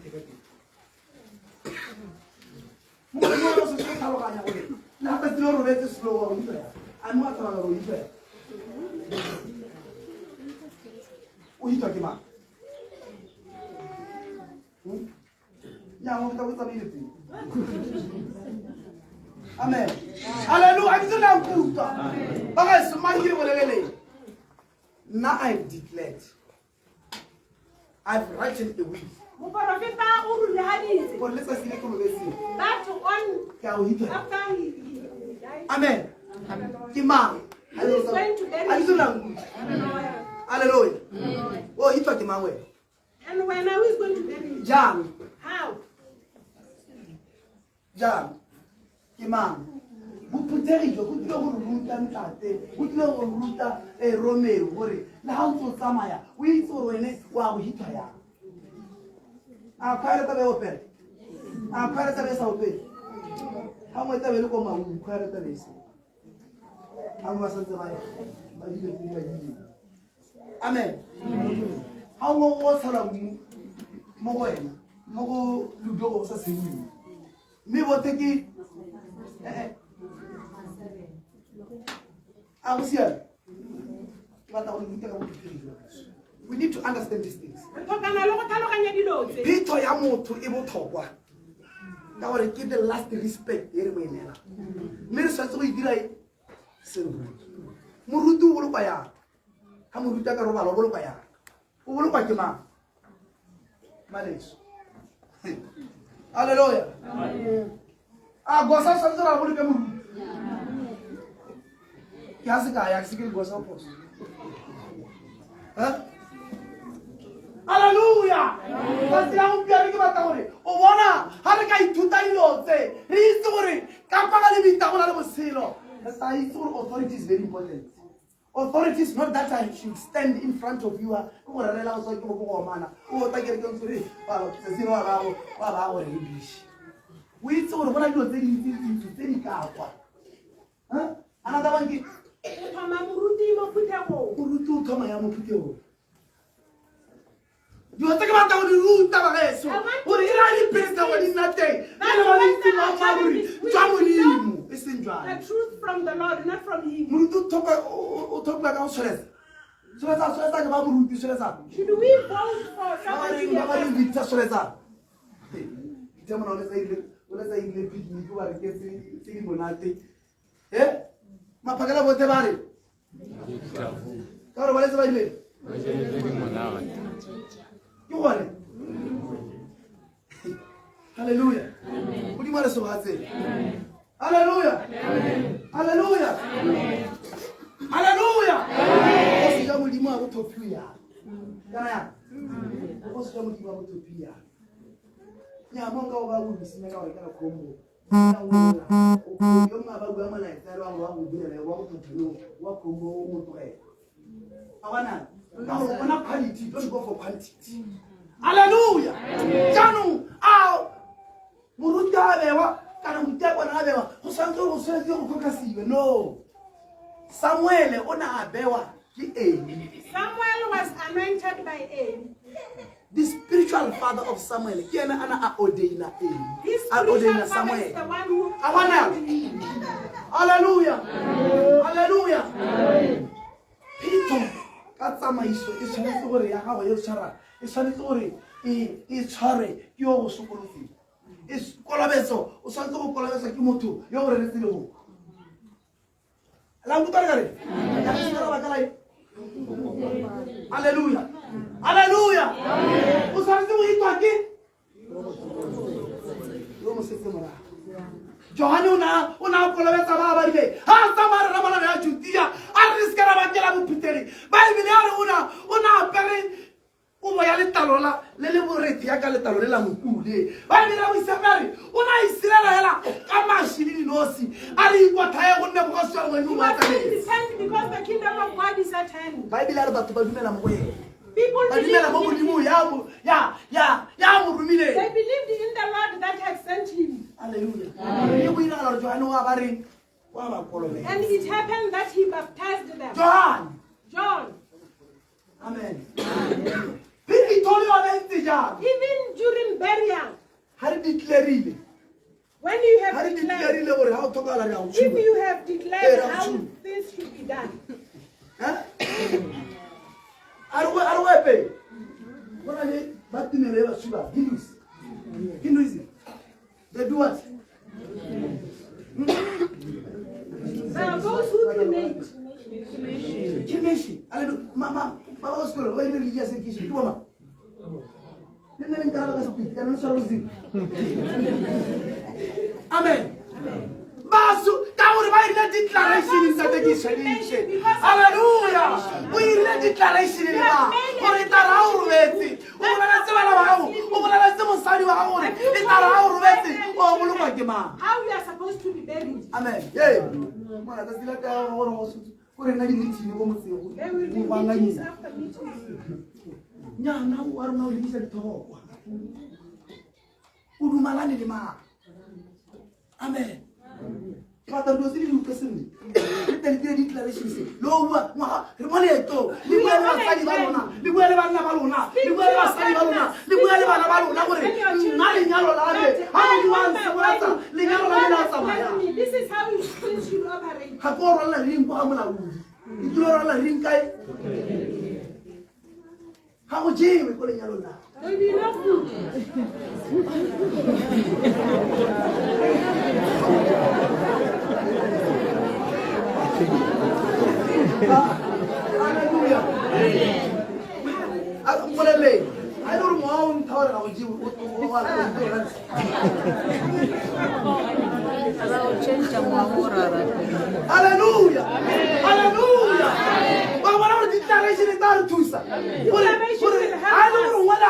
now that's the road is slow. I'm not going to read it. What are you talking about? Yeah, I'm going to read it. Amen. Hallelujah. Now I've declared. I've written a will. After he died. Amen. He's going to bury him. Hallelujah. Oh, he talking my way. And when I was going to bury him? John. How? John. Imam, vous pouvez dire, vous devez vous devez Romeo, la house Samaya, we saw when it was Hitaya. Our pirate of open. Our pirate of open. How much I will come out, pirate of this? How much Amen. How was her Moen? Mogo Ludo Sassini. Me what take it. I was here. We need to understand these things. Peter Yamoto able to now I give the last respect. Minister, we did I celebrate. Murutu Ulupaya. Hamuruta Roba Ulupaya. Ulupakima. Marriage. Hallelujah. Gosa Sandra will come. Yasika, Yaksiki goes up. Hallelujah. That's the young Pianica. Owana, Harakai to Tayo, say, History, Kapali Vitavana was Silo. The authority is very important. Authorities, not that I should stand in front of you. Another one. You are talking about the root of it. What did I press the one in that day? The truth from the Lord, not from him. Should we vote for somebody? You want it? Hallelujah. What do you want us to say? Hallelujah. Hallelujah. Hallelujah. Quality, don't go for quantity. Hallelujah. Janu, no. Samuel was anointed by Eli. The spiritual father of Samuel. This spiritual father is the one who. Hallelujah. Hallelujah. Peter. Katsama iso ishanetse gore ya gago yo tshara ishanetse gore e tshware ke yo go sokolosi is kolabetso o santse go kolabetsa ke motho yo gore re tsile go la ngutare gare ya tsara ba kala hallelujah hallelujah o santse go itwa ke yo mo setse mara Johani una kolabetsa ba ba dibe ha tsamara ra bana ya Judea a re ska ra bakela bopiteri Bible ya re una pere o mo ya letalola le le boreti ya ka letalo le la mokule Bible ya mo sepere una isirela hela ka mashini nosi a re ikwa thae go nne go ka swara mo ba tsa because the kingdom of God is at hand. Bible ya re batho ba dumela mo go ena People believe ya mo rumile they believed in the Lord that had sent him. Hallelujah. And it happened that he baptized them. John. Amen. Even during burial. When you have declared, if you have declared how things should be done. Hinduism. They do what? There are those who cremate. Cremation. Mama, what's going on? Why did you just say kitchen? Mama. Amen. Basu, declaration is the declaration. Hallelujah. We read declaration in the how we are supposed to be buried. Amen. There will be meetings after meetings. Amen. Father, those who listen, let them be declarations. Lo, Remoneto, Libuela Salibalona, Libuela Nabalona, Libuela Salibalona, Libuela Nabalona, Nalinalo, how you want Samata, Ligalo Samaya. This is how you should operate. Hakora Rimbo Amala, Idora Rinkai. How would you call Yalona? Hallelujah. I don't want to Hallelujah. Hallelujah. But what our declaration is not to say. I don't know what I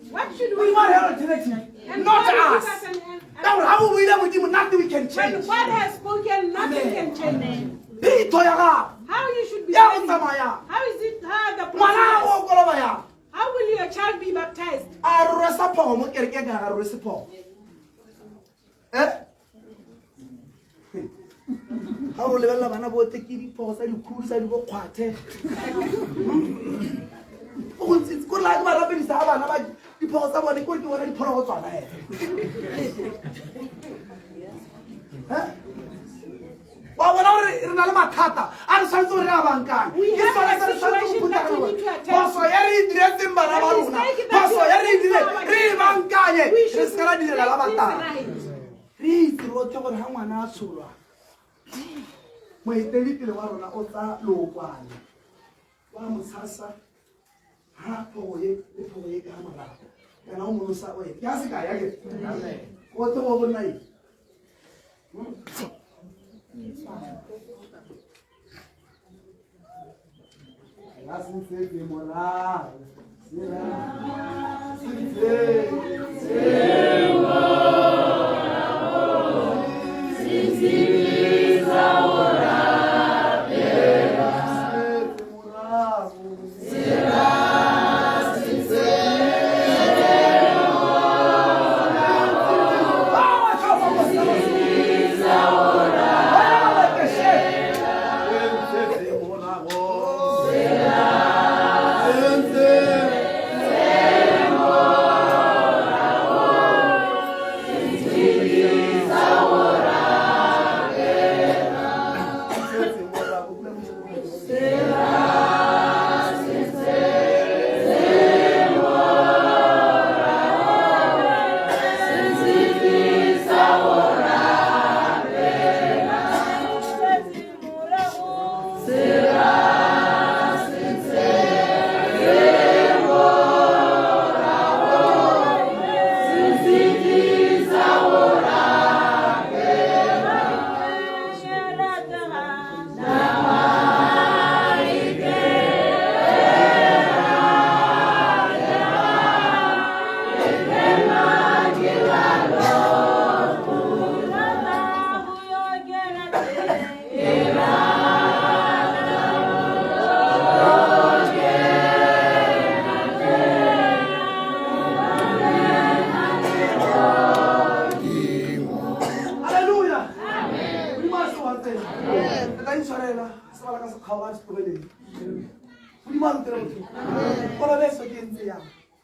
What should we do? not us. Nothing we can When change. God has spoken, nothing can change. How you should be Yeah, ready. Samaya. How is it the process? Ngwana o kolobaya. How will your child be baptized? A rwesa pho mo kereke ga rwesa pho. Ha o lebella bana bo te ke dipho sa dikhuru sa di go khwathe. O ntse ko la ba rapedisa bana ba dipho sa bone ko ke bona dipho go tswana wa bona re na le mathata a re santse re a bankana ke sona se re santse go phutha poso ya re diretseng bana ba rona poso ya re dire re bankanye re se ra direla la batana re itse rotlhe gore ha ngwana a tsholwa moeteledipele wa rona o tsa lookwane wa motshasa ha phoye le phoye ka morago kana o monosa o e ya se ka ya ke o tlo go bona eng la sinse ke mora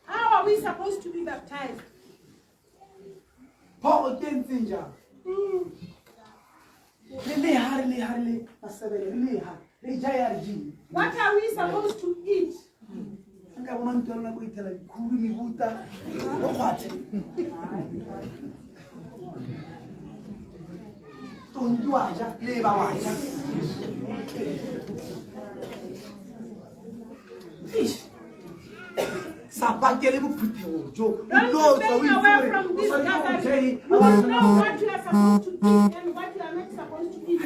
How are we supposed to be baptized? Paul didn't think What are we supposed to eat? Don't stay away from this gathering. You will know what you are supposed to eat and what you are not supposed to eat.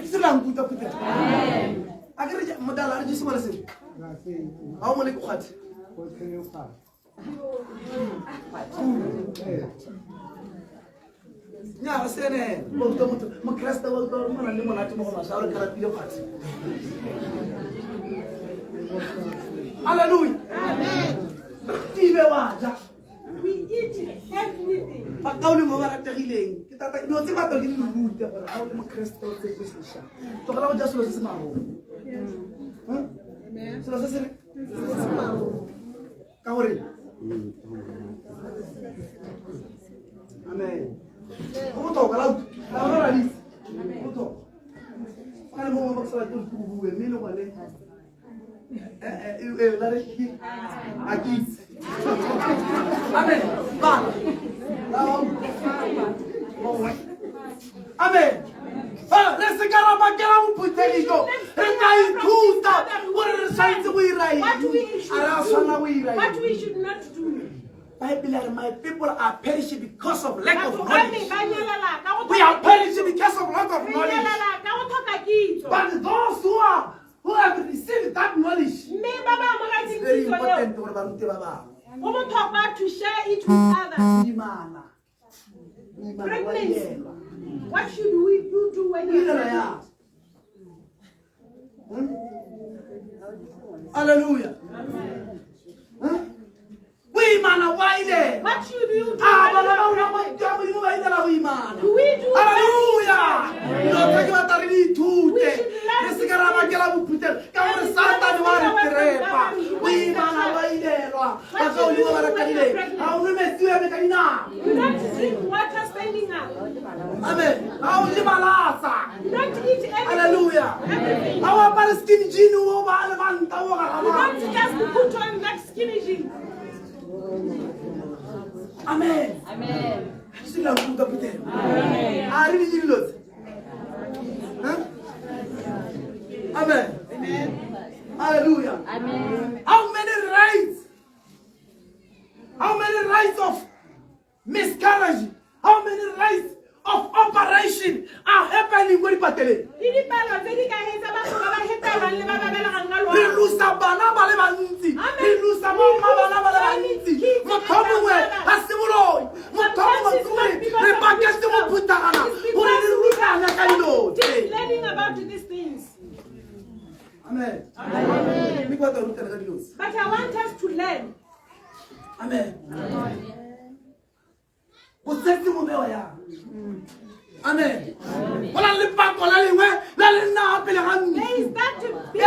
Hallelujah. Amen. We eat everything. Amen. Amen. Amen. Let's get up and get out with what we should not do. My people are perishing because of lack of knowledge. We We are perishing because of lack of knowledge. But those who have received that knowledge, it's very important to share it with others. Pregnancy. What should you do when you're pregnant? Hallelujah. What should you do? Do we do? Hallelujah. You don't drink water standing up. Amen. You don't eat anything. Hallelujah. Everything. Our Palestinian Jew, You don't just put on that skinny jeans. Amen. Amen. Amen. Amen. Hallelujah. Amen. How many rights of miscarriage? How many rights of operation are happening with Patele? Learning about these things. Amen. Amen. But I want us to learn. Amen. Amen. There is that to be.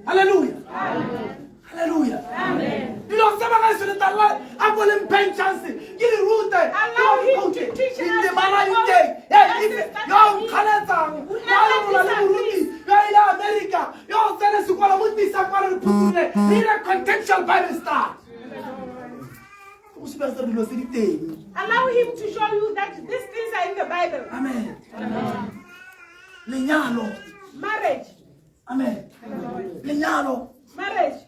Hallelujah. Amen. Hallelujah. Amen. You don't say my son that Allah, I'm going to pay chance. Get it rooted. Allow him to teach in us the the manner word. day. Yeah, if you're Canada, you're America, you're Venezuela, with this, I'm going to put in a contextual Bible start. Allow him to show you that these things are in the Bible. Amen. Amen. Marriage. Amen. Marriage.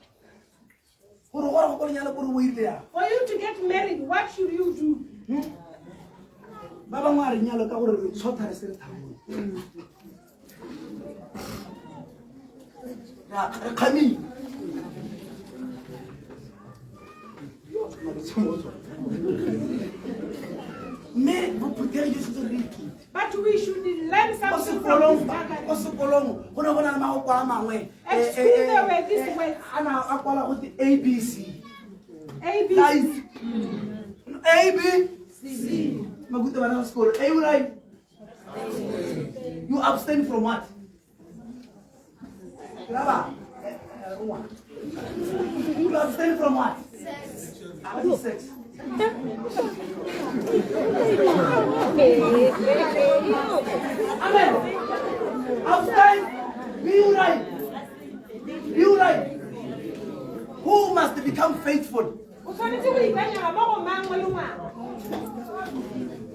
For you to get married, what should you do? But we should learn something from this Bible. At school there were these words. ABC. ABC. ABC. You abstain from what? You abstain from what? Sex. Amen. Abstain. Be right. Be right. Who must become faithful?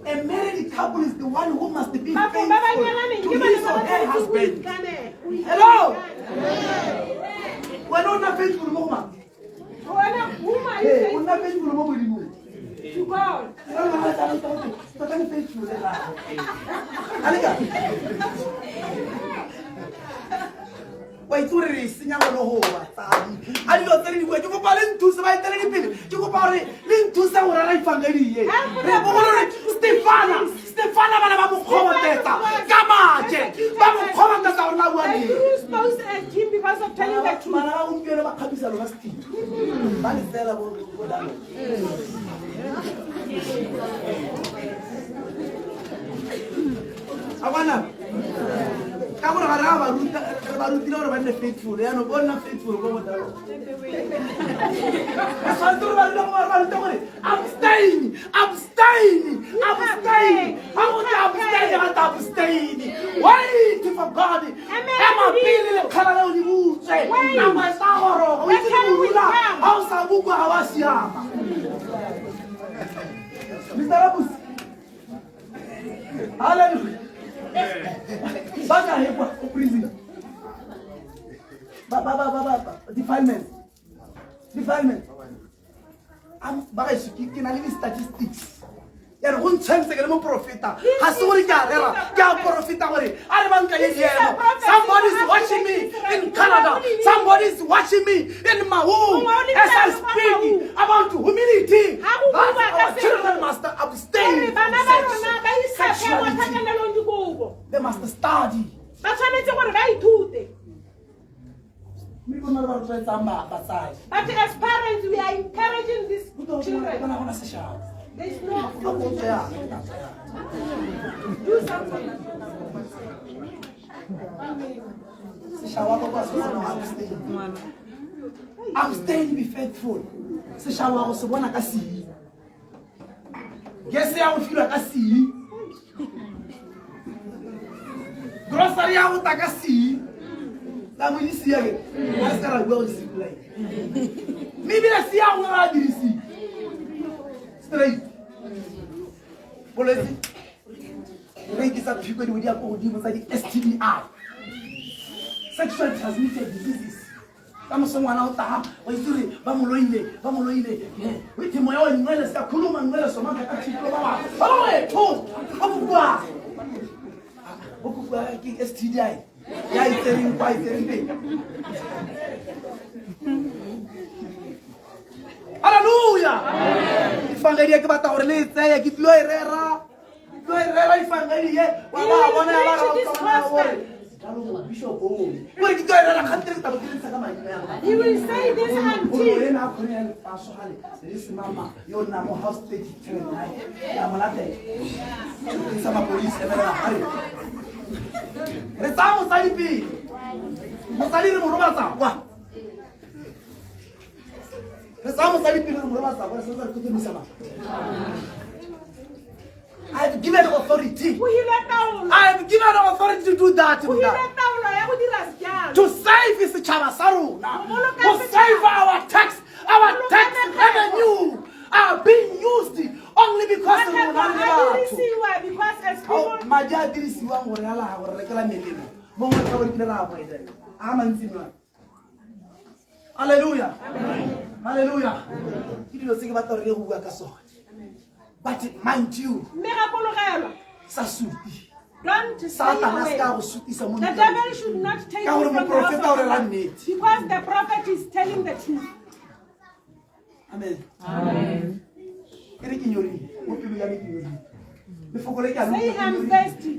A married couple is the one who must be faithful to his or her husband. Hello? We're not faithful, Mama. Hey, we're not faithful, Mama. To God. Wait, tu re senya go ho batsadi a dilo tse dingwe ke kopa le nthusa ba etele dipele ke kopa gore le nthusa gore ra ifangeliye re bogolo re Stefana bana ba mo khobatsetsa ka maje ba mo khobatsetsa gore la bua And le you supposed to him because of telling the truth. bana ba gompieno ba kgabisa lo ba stito ba le fela bo dalo abana ka gore ga re ba rutile gore ba nne faithful ya no bona faithful go modalo abstain. Wait for God. Mr. Abus, Hallelujah. Baga hekwa prison. Defilement. Baga ke na le statistics. Ya re go ntshentse ke le mo profeta. Ha se gore ke a rera, ke a profeta gore a re banka le yena. Somebody is watching me in Canada. Somebody is watching me in Mahu. As I speak about humility. Our children must abstain from sexuality. They must study. But as parents, we are encouraging these children. There's no do something. Abstain, be faithful. Se shawa go se bona ka si. Guess ya go fila ka si. Grocery ya go ta ka si. La mo isi ya ke. A se ra go si play. Mi bi la si ya go ra di si. Straight. Police. Rate is up to you with your STDI. Sexual transmitted diseases. Kama someone out there, waisuri, bamuloile. Witi moyo wa nywele sika kuluma nywele somaka kachiko baba. Baba to. Okugwa ki STDI. Ya itering kwa itering. Hallelujah. Ifangelia ke bata gore le tsaya ke tlo erera. Ifangelia wala bona ya Bishop, he will say this I have given authority. I have given authority to do that. To save his chavasaru. To save our tax revenue are being used only because of Hallelujah. Hallelujah. But mind you, don't say away. The devil should not take you from the house of God, because the prophet is telling the truth. Amen. Amen. Say I'm thirsty.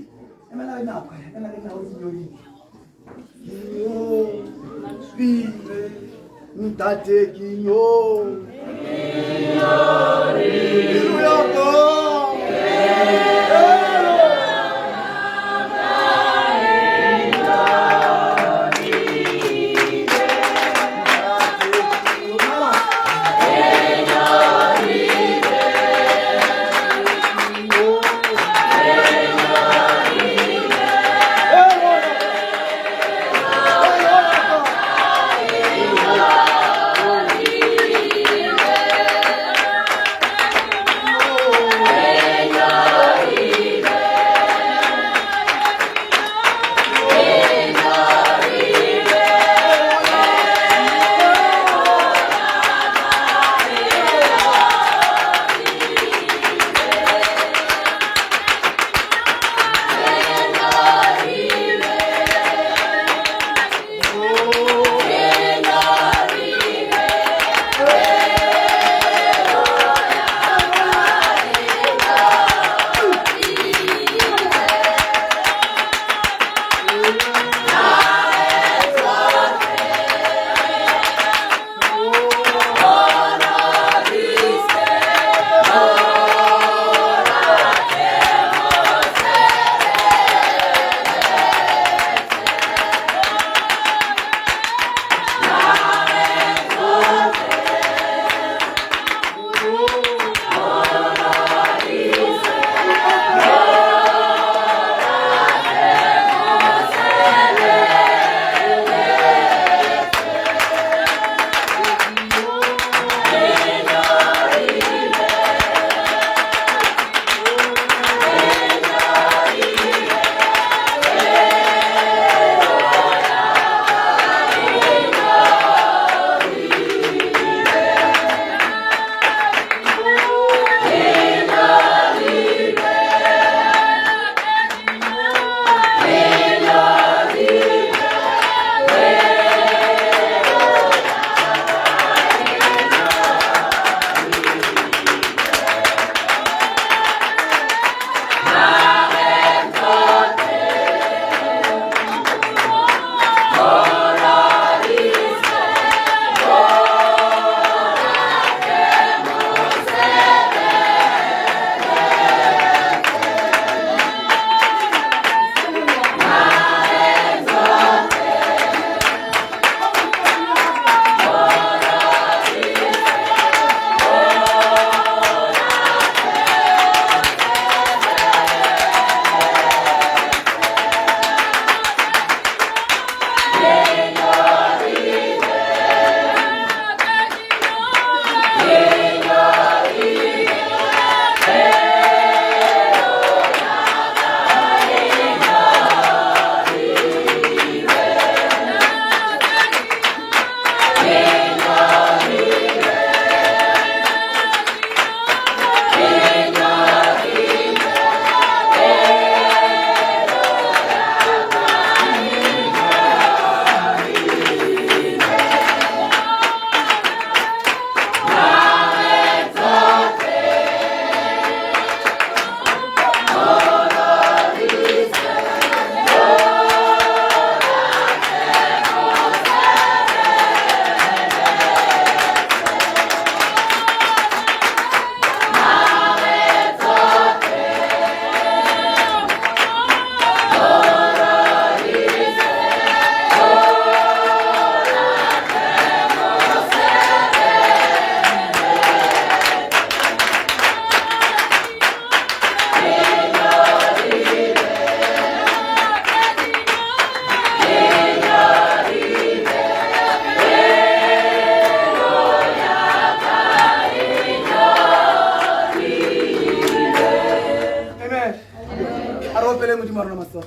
marona matsogo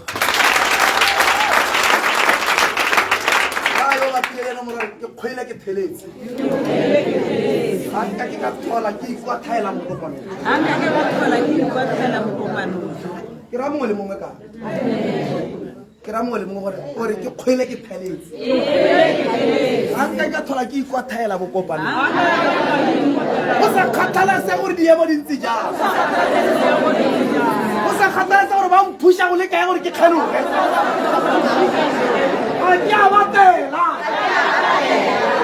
yo ba tlile no mora ke khoile ke theletse aka ke ka thola ke kwa thaela mo kopano anga ke ba thola ke kwa thaela mo kopano ke ra mongwe le mongwe ka ke ra mongwe le mongwe gore ke khoile ke theletse aka ka thola ke kwa thaela mo kopano o sa khathalase gore di emo dintsi jang o sa khathalase gore ba mphusha go le kae gore ke kgeloge a ke a batela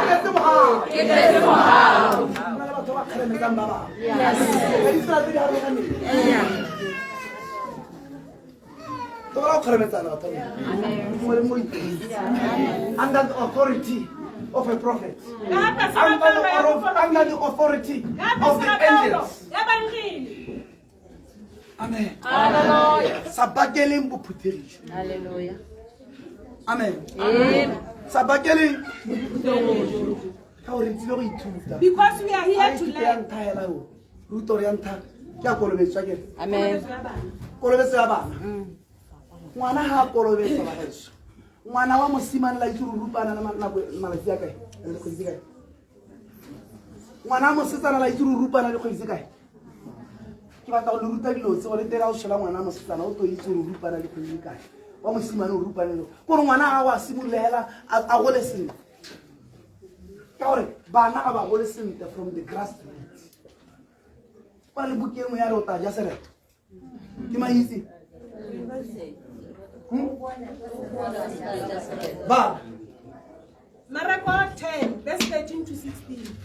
ke tse mohao batho ba kgelemetsang ba bang ka ditsela tse di harologaneng togela go kgelemetsana batho mongwe le mongwe under the authority of a prophet, under the authority of the angels. Amen. Sabakeling buputirish. Hallelujah. Amen. Sabakeling. Because we are here to learn. Amen. Mwana ha kolobetsa ba heso mwana wa mosimane la ituru rupana na malatsi a kae le go tsika mwana mo setsana la ituru rupana le go tsika ke batla go ruta dilo tse go le tela o tshela ngwana mo setsana o to ituru rupana le go tsika wa mosimane o rupana le go ngwana ga wa simulela a go le seng ka gore bana ga ba go le seng from the grassroots ba le bukeng ya re o ta ja sere ke maitse Ba. Marako 10 verse 13 to 16.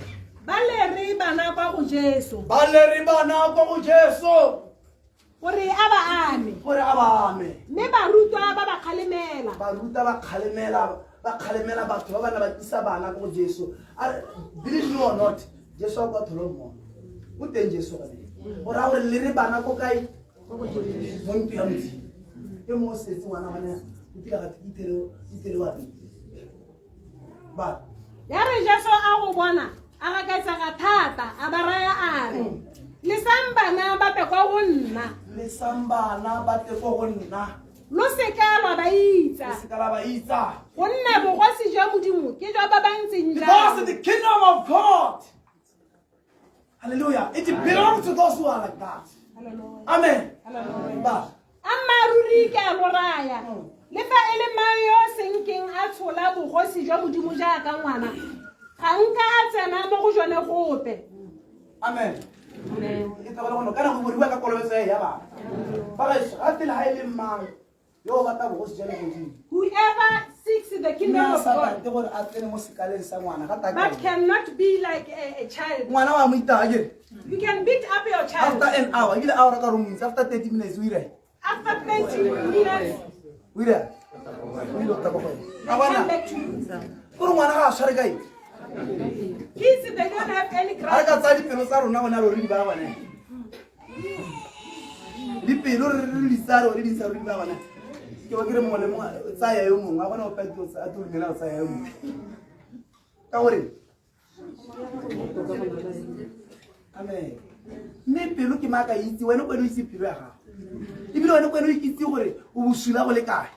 Baleri bana ba go Jesu. Baleri bana ba go Jesu. Gore aba ame. Gore aba ame. Me barutwa ba ba khalemela. Baruta ba khalemela batho ba bana ba tsisa bana go Jesu. Believe me or not, Jesu ba tholo mo. O teng Jesu ka di. Ora gore le re bana go kae? Go Jesu. Mo mpiyamtsi. Ke mo setsi ngwana bana o tla ga itele wa di ba ya re Jesu a go bona a ga ka tsa ga thata a ba raya a re le sambana ba te go nna le sambana ba te go nna lo se ka la ba itsa go nna bo go se ja modimo ke jwa ba bantseng ja because the kingdom of God, hallelujah, it belongs to those who are like that. Hallelujah. Amen. Hallelujah. Ba Amaruri ka loraya le fa ele mayo senkeng a tshola bogosi jwa modimo ja ka ngwana ga nka a tsena mo go jone gope. Amen. Amen. Ke tla bona kana go boriwa ka kolobetso ya ba ba ga tele ha ile mang yo ba ta bogosi jale go di whoever seeks the kingdom of God te gore a tsene mo sekaleng sa ngwana ga ta but cannot be like a child. ngwana wa mo ita again You can beat up your child after an hour ile hour ka rumo after 30 minutes we re after 30 minutes. we re we lo ta go They come back to you. gore ngwana ga a tshware kae Kids, they don't have any ga grudge. ka tsa dipelo tsa rona bona lo re di ba bana dipelo re di tsare re di tsare di ba bana ke ba ke re mo le mo tsa ya yo mongwe a bona o pa tlo tsa tlo nela tsa ya yo mongwe ka gore amen mme pelo ke maka itse wena kweno itse pelo ya gago ebile wena kweno itse gore o busula go le kae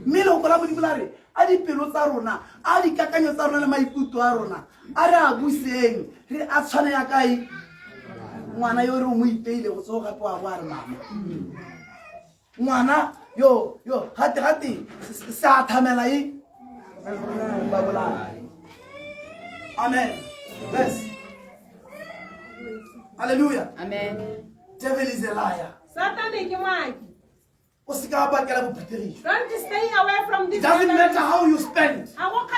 mme le go la mo di bolare a dipelo tsa rona a dikakanyo tsa rona le maikutlo a rona a re a buseng re a tshwane ya kae ngwana yo re o mo ipeile go tsoga gape wa go a re mama ngwana yo gate se a thamela ba bolaya amen yes hallelujah Amen. devil is a liar Satan is a o se ka bakela bophuthegi Don't stay away from this. doesn't matter how you spend I won't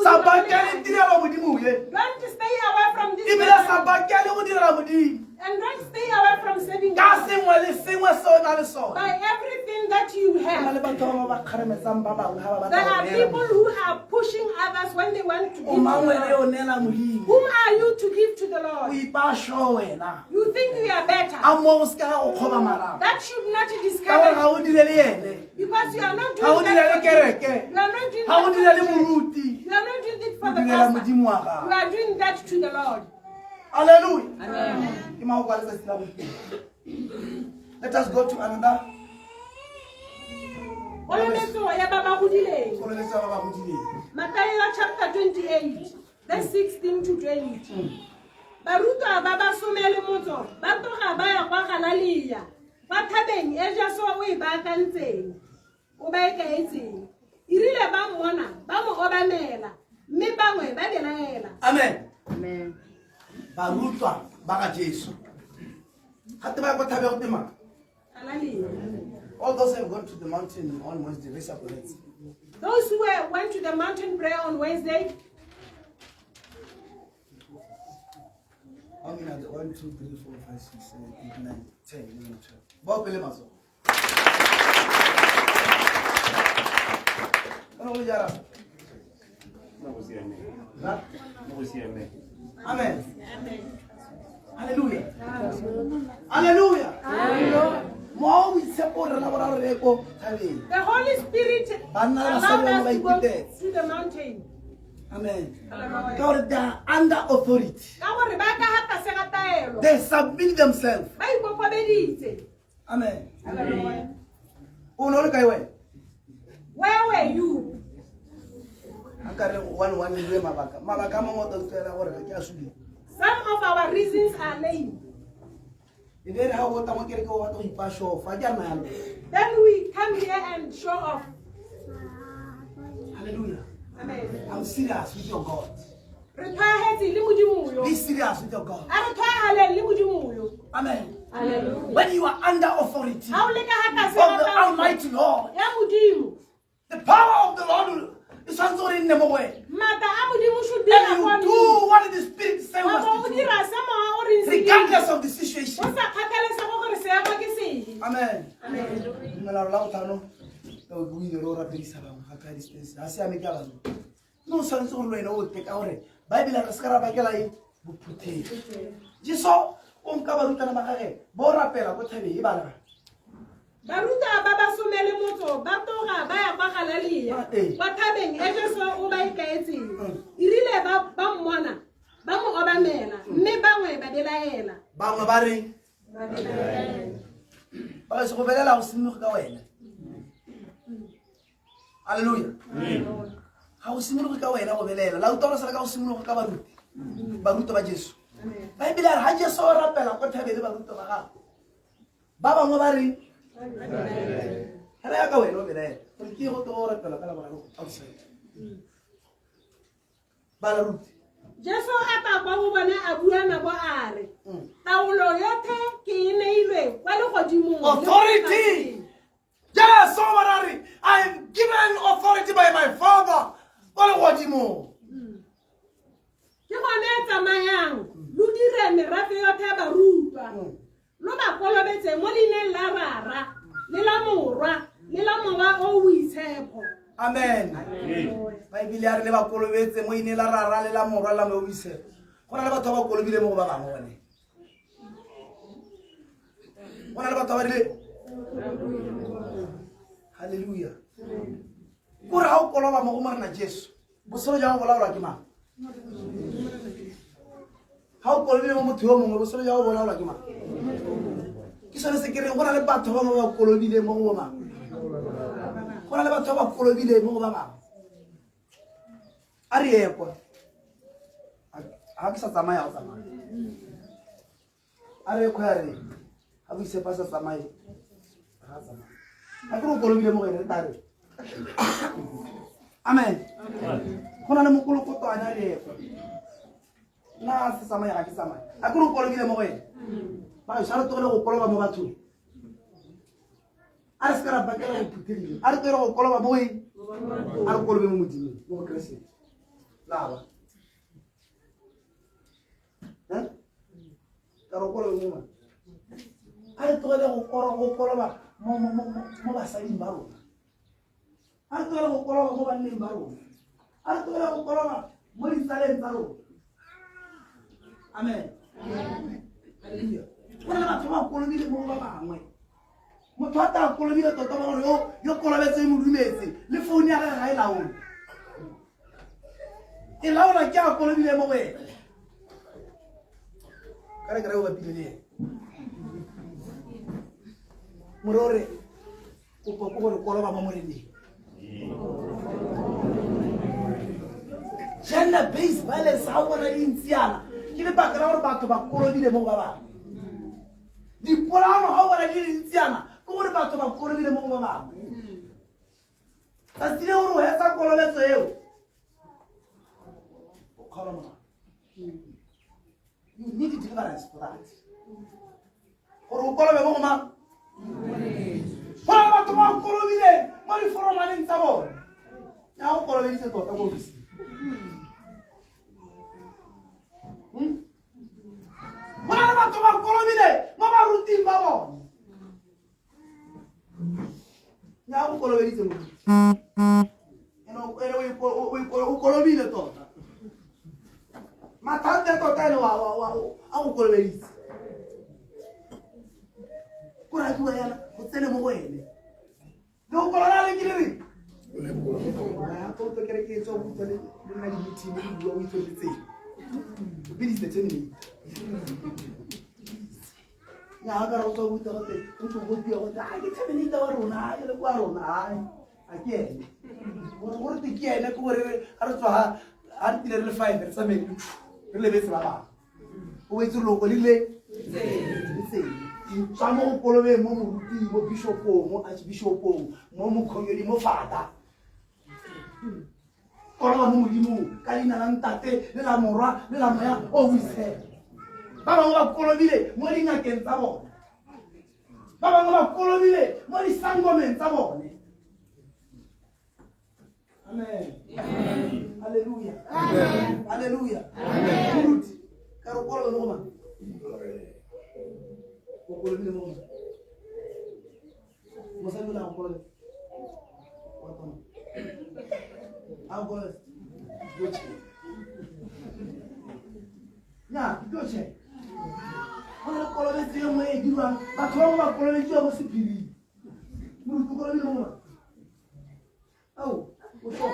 sa bakela tirelo modimo ye Don't stay away from this. ebile sa bakela go direla modimo And don't stay away from saving ka God. sengwe le sengwe se o na le sone By everything that you go na have. le batho ba ba kgaremetsang ba bangwe ga ba There batla are go neela people who are pushing others when they want to give o to mangwe the le o Lord. neela modimo Whom are you to give to the o Lord? ipasho wena You think you are better. a mo go se ka go kgoba marago That should not ka gore discourage ga o dire le ene because you are not ga o doing dire le that. kereke You are not doing ga o dire le that. moruti You are not doing it o for the direla pastor. modimo wa You gago are doing that to the Lord. hallelujah Amen. ke mago a letsatsi la bofelo let us go to another Kgolometso ya ba ba godileng. Kgolometso ya ba ba godileng. Mathayo chapter 28, verse 16 to 20. Barutwa ba ba somele motso ba toga ba ya kwa Galilea ba thabeng e Jesu o e baakantseng o ba ikaetseng irile ba mmona ba mo obamela mme bangwe ba belaela. Amen. Amen. Barutwa ba ga Jesu gape ba ya kwa thabeng go tema. Galilea. All those who have gone to the mountain on Wednesday, raise up your hands. Those who went to the mountain prayer on Wednesday. How many are there? 1, 2, 3, 4, 5, 6, 7, 8, 9, 10, 11, 12. Bob Pelemazo. Amen. Hallelujah. Hallelujah. The Holy Spirit allowed us to go to the mountain. Amen. God, they are under authority. They submit themselves. Amen. Where were you? Some of our reasons are lame. Then we come here and show off. Hallelujah. Amen. I'm serious with your God. Be Be serious with your God. Amen. Hallelujah. When you are under authority of the Almighty Lord, the power of the Lord is also in the way. And you do what the Spirit says must do, regardless of the situation. Amen. No sense of no take our Bible and Scarabagelai, Jiso, Unkabaruta Makare, Bora Pera, what have you? Baruta baba somele moto batora ba ya kwa Galilea ba thabeng e Jesu o ba ikaetse irile ba mmona ba mo obamela mme bangwe ba belaela bangwe ba re ba se go belela go simoga ka wena. Hallelujah. Ha o simoga ka wena go belela la utona sa ka go simoga ka baruta ba Jesu ba ibile ha Jesu o rapela go thabele baruta ba ga ba bangwe ba re Hello, go away, no, there. But you go to all outside. Balarut. Jesu ata kwa go bona a bua na bo are. Taulo yote ke neilwe wa le godimo. Authority. Yes, sovereignty. I am given authority by my Father. Wa le godimo. Ke gone tsamayang. Lu dire merafe yote ba rupa. Lo ba kolobetse mo lineng la rara le la morwa le la mowa o uitshepo. Amen. Bible ya re le ba kolobetse mo ine la rara le la morwa la mo uitshepo. Gona le batho ba kolobile mo ba bangwe bone. Gona le batho ba rile. Hallelujah. Kore ha o koloba mo go morena Jesu. Bosolo ja go bolaola ke mang? Ha o kolobile mo motho yo mongwe bosolo ja go bolaola ke mang? Ke sone se ke reng gona le batho ba mo ba kolobile mo go mang? Gona le batho ba kolobile mo go ba bang. A re ye kwa. Ha ke sa tsamaya o tsamaya. A re kwa re. Ha bo se pa sa tsamaya. Ha tsamaya. Ha ke go kolobile mo go ene tare. Amen. Gona le mokolokoto a na re kwa. Na se tsamaya ga ke tsamaya. Ha ke go kolobile mo go ene. Ba sa re togele go koloba mo bathong. A re se ka ra bakela go phuthedile. A re togele go koloba mo eng? A re kolobe mo modimong mo go Keresete. Laba. Ka ro kolobe mo mang? A re togele go koloba mo basading ba rona. A re togele go koloba mo banneng ba rona. A re togele go koloba mo ditsaleng tsa rona. Amen. Hallelujah. Gona le batho ba kolobile mo ba bangwe. Motho a ta kolobile tota ba gore yo kolobetse mo dumetse le phone ya ga e laola. E laola ke a kolobile mo wena. Ka re o ba pile le. Morore kopa ko gore koloba mo moreneng. Gender based violence ha bona di ntsiana ke le baka la gore batho ba kolobile mo ba bang. Dipolano ha bona di ntsiana ke gore batho ba kolobile mo ba bang. Tsa tsile gore o hetsa kolobetso eo. You need deliverance for that. Or o kolobe mo ma. Fa batho ba kolobile mo di foromaneng tsa bona. Ya o kolobile se tota go bisi. Bona batho ba kolobile mo ba ruting ba bona. Ya o kolobile se mo. O kolobile tota. Matante tota ene a o kolobile. Kura di wena o tsene mo wena. No kolona le kile ri. Ya ko to kere ke tso butsa le nna di meeting di bua o itsetse. Bidi se tsene. Ya ga ro tso butsa go te o tso go dia go ta ke tsene ta wa rona le kwa rona a ke ene. Go re ke ene ko re a re tswa ha ntile le 5 re tsamele re le betse ba ba. O wetse loko le le tsene. Tswa mo kolobe mo moruti mo bishopong mo archbishopong mo mokhonyedi mo fata koloba mo modimo ka lina la ntate le la morwa le la moya o wise ba bangwe ba kolobile mo dingakeng tsa bona ba bangwe ba kolobile mo disangomeng tsa bone. Amen. Hallelujah. Hallelujah. Moruti ka re kolobe mo ma o kolobile mo mo mo sa nna o kolobile wa tona a o kolobile doche ya doche ona kolobile tse mo e dirwang batho ba ba kolobile tse mo sepiri mo o kolobile mo au o so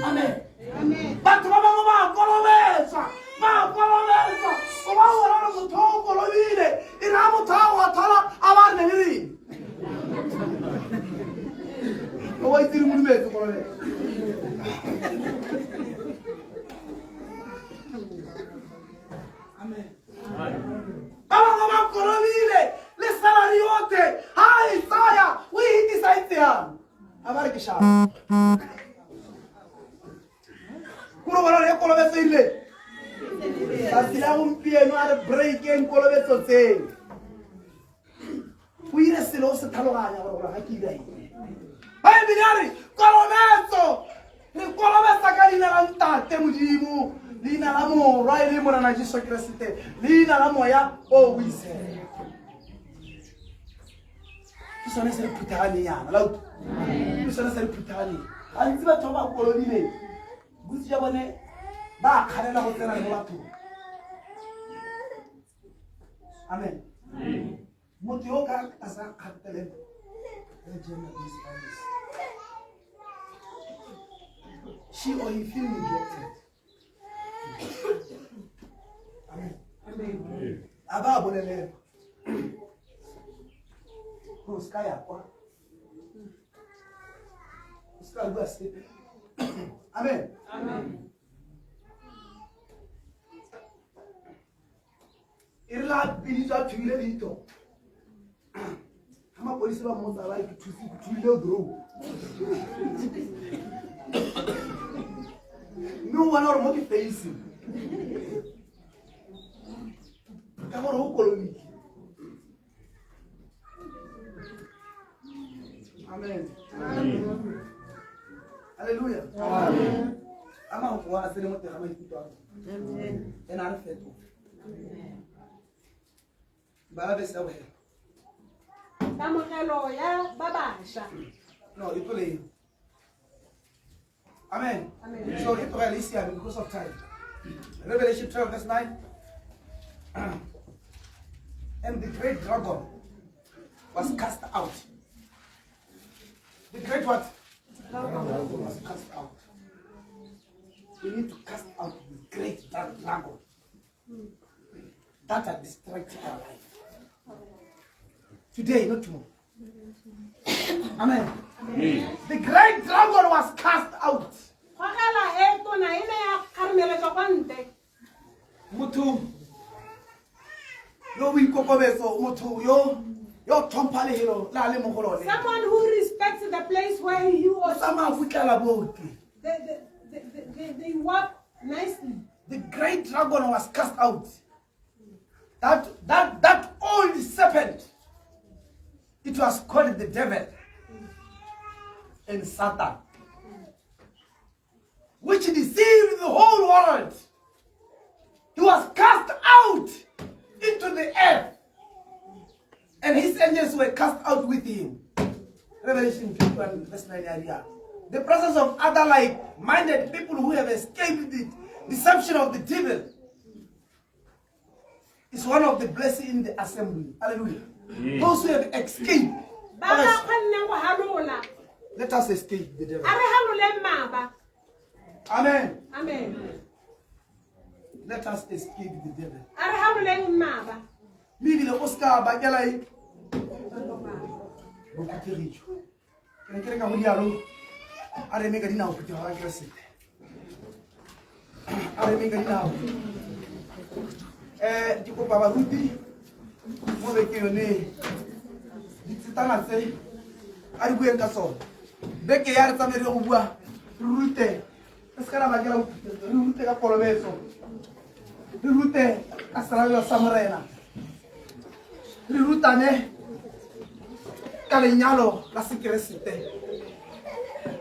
amen amen batho ba ba kolobetsa ba kolobetsa o ba ora mo to kolobile ira mo ta wa thala a ne ri o wa itiri mo metso kolobile amen ba kolobile le salariote hai saya we hiti saitiam amare ke sha kuro wala le kolobetsa ile Asila umpieno a re breakeng kolobetso tseo. O ile selo se tlhaloganya gore ga ke ira eng. Bible ya re kolobetso le kolobetsa ka leina la ntate modimo leina la morwa e le morena Jesu Kriste leina la moya o wise. Ke sone se re phutane yana la utlwa. Ke sone se re phutane. A ntse batho ba kolobile gutsi ya bone ba khalela go tsena le batho. Amen. Motho yo ka a sa kgatelela she or he feel neglected. Amen. Amen. Aba bolele ko skaya kwa skaya bua sleep. Amen. Amen. Irla bilizwa thuile dito. Ama polisi ba mo tsaba ke thuile bro. No one or mo ke face. Ka gore o kolobi. Amen. Amen. Hallelujah. Amen. Ama ko a sele mo te ga mai tutwa. Amen. Ena re feto. Amen. Baba sawe. Kamogelo ya babasha. No, it will. Amen. Amen. So it will easier because of time. Revelation 12 verse 9. And the great dragon was cast out. The great what? Dragon was cast out. We need to cast out the great dragon that had distracted our life. Today, not tomorrow. Amen. The great dragon was cast out. Mutu. Yo wikokobeso mutu yo thompha lehelo la le mogolole. Someone who respects the place where you are. They walk nicely. The great dragon was cast out. That old serpent, it was called the devil and Satan, which deceived the whole world. He was cast out into the earth, and his angels were cast out with him. Revelation 21 verse 9 area. The presence of other like-minded people who have escaped the deception of the devil is one of the blessings in the assembly. Hallelujah. Those who have escaped. Let us escape the devil. Amen. Amen. Let us escape the devil. Diko baba ruti mo be ke yone dititana tse a di bueng ka sona beke ya re tsamere go bua rute se ka ra bakela rute ka kolobeso rute ka sala sa morena re rutane ka lenyalo la sekeresete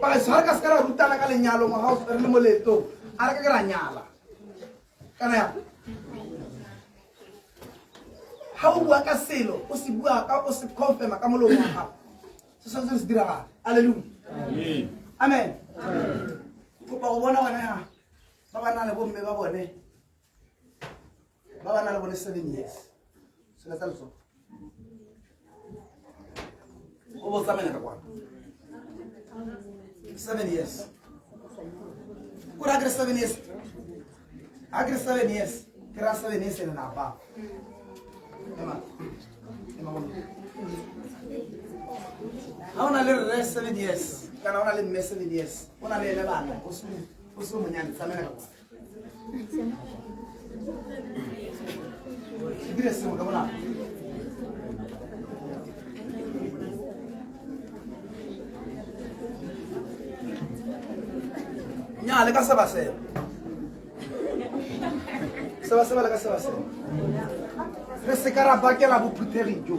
ba se ka ska rutana ka lenyalo mo house re le moleto a re ka ra nyala kana ya how bua ka selo o se bua ka o se confirm ka molomo wa gago se se dira. Hallelujah. Amen. Ko ba go bona wena ya ba ba na le bomme ba bone ba ba na le bone 7 years se la tsalso o bo tsamela ka kwa 7 years ko ra 7 years agre 7 years kira 7 years na ba Emma. How na le 7 years? Kana ona le 7 years. Ona le bana. O su munyani tsamela ka. Dire se mo kabona. Nya le ka se ba se. Se ba le ka se ba se. Se carabake la buputeri jo.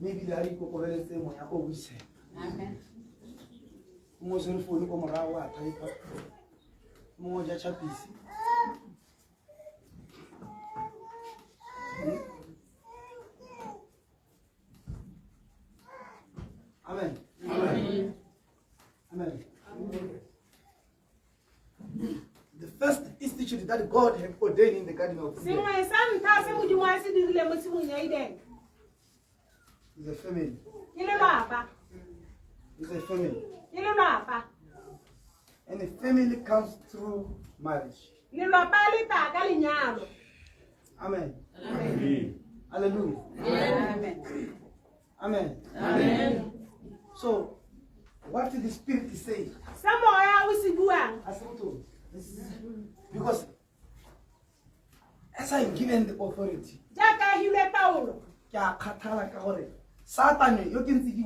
maybe le a ikokobeletse moya o buiseng. Amen. Mo se re founu ko morago a type mo ja chapisi. Amen. Amen. Amen. The first institute that God had ordained in the Garden of Eden is a family. It's a family. And a family comes through marriage. Amen. Amen. Hallelujah. Amen. Amen. Amen. So, what did the Spirit say? Because as I am given the authority, Satan, you can see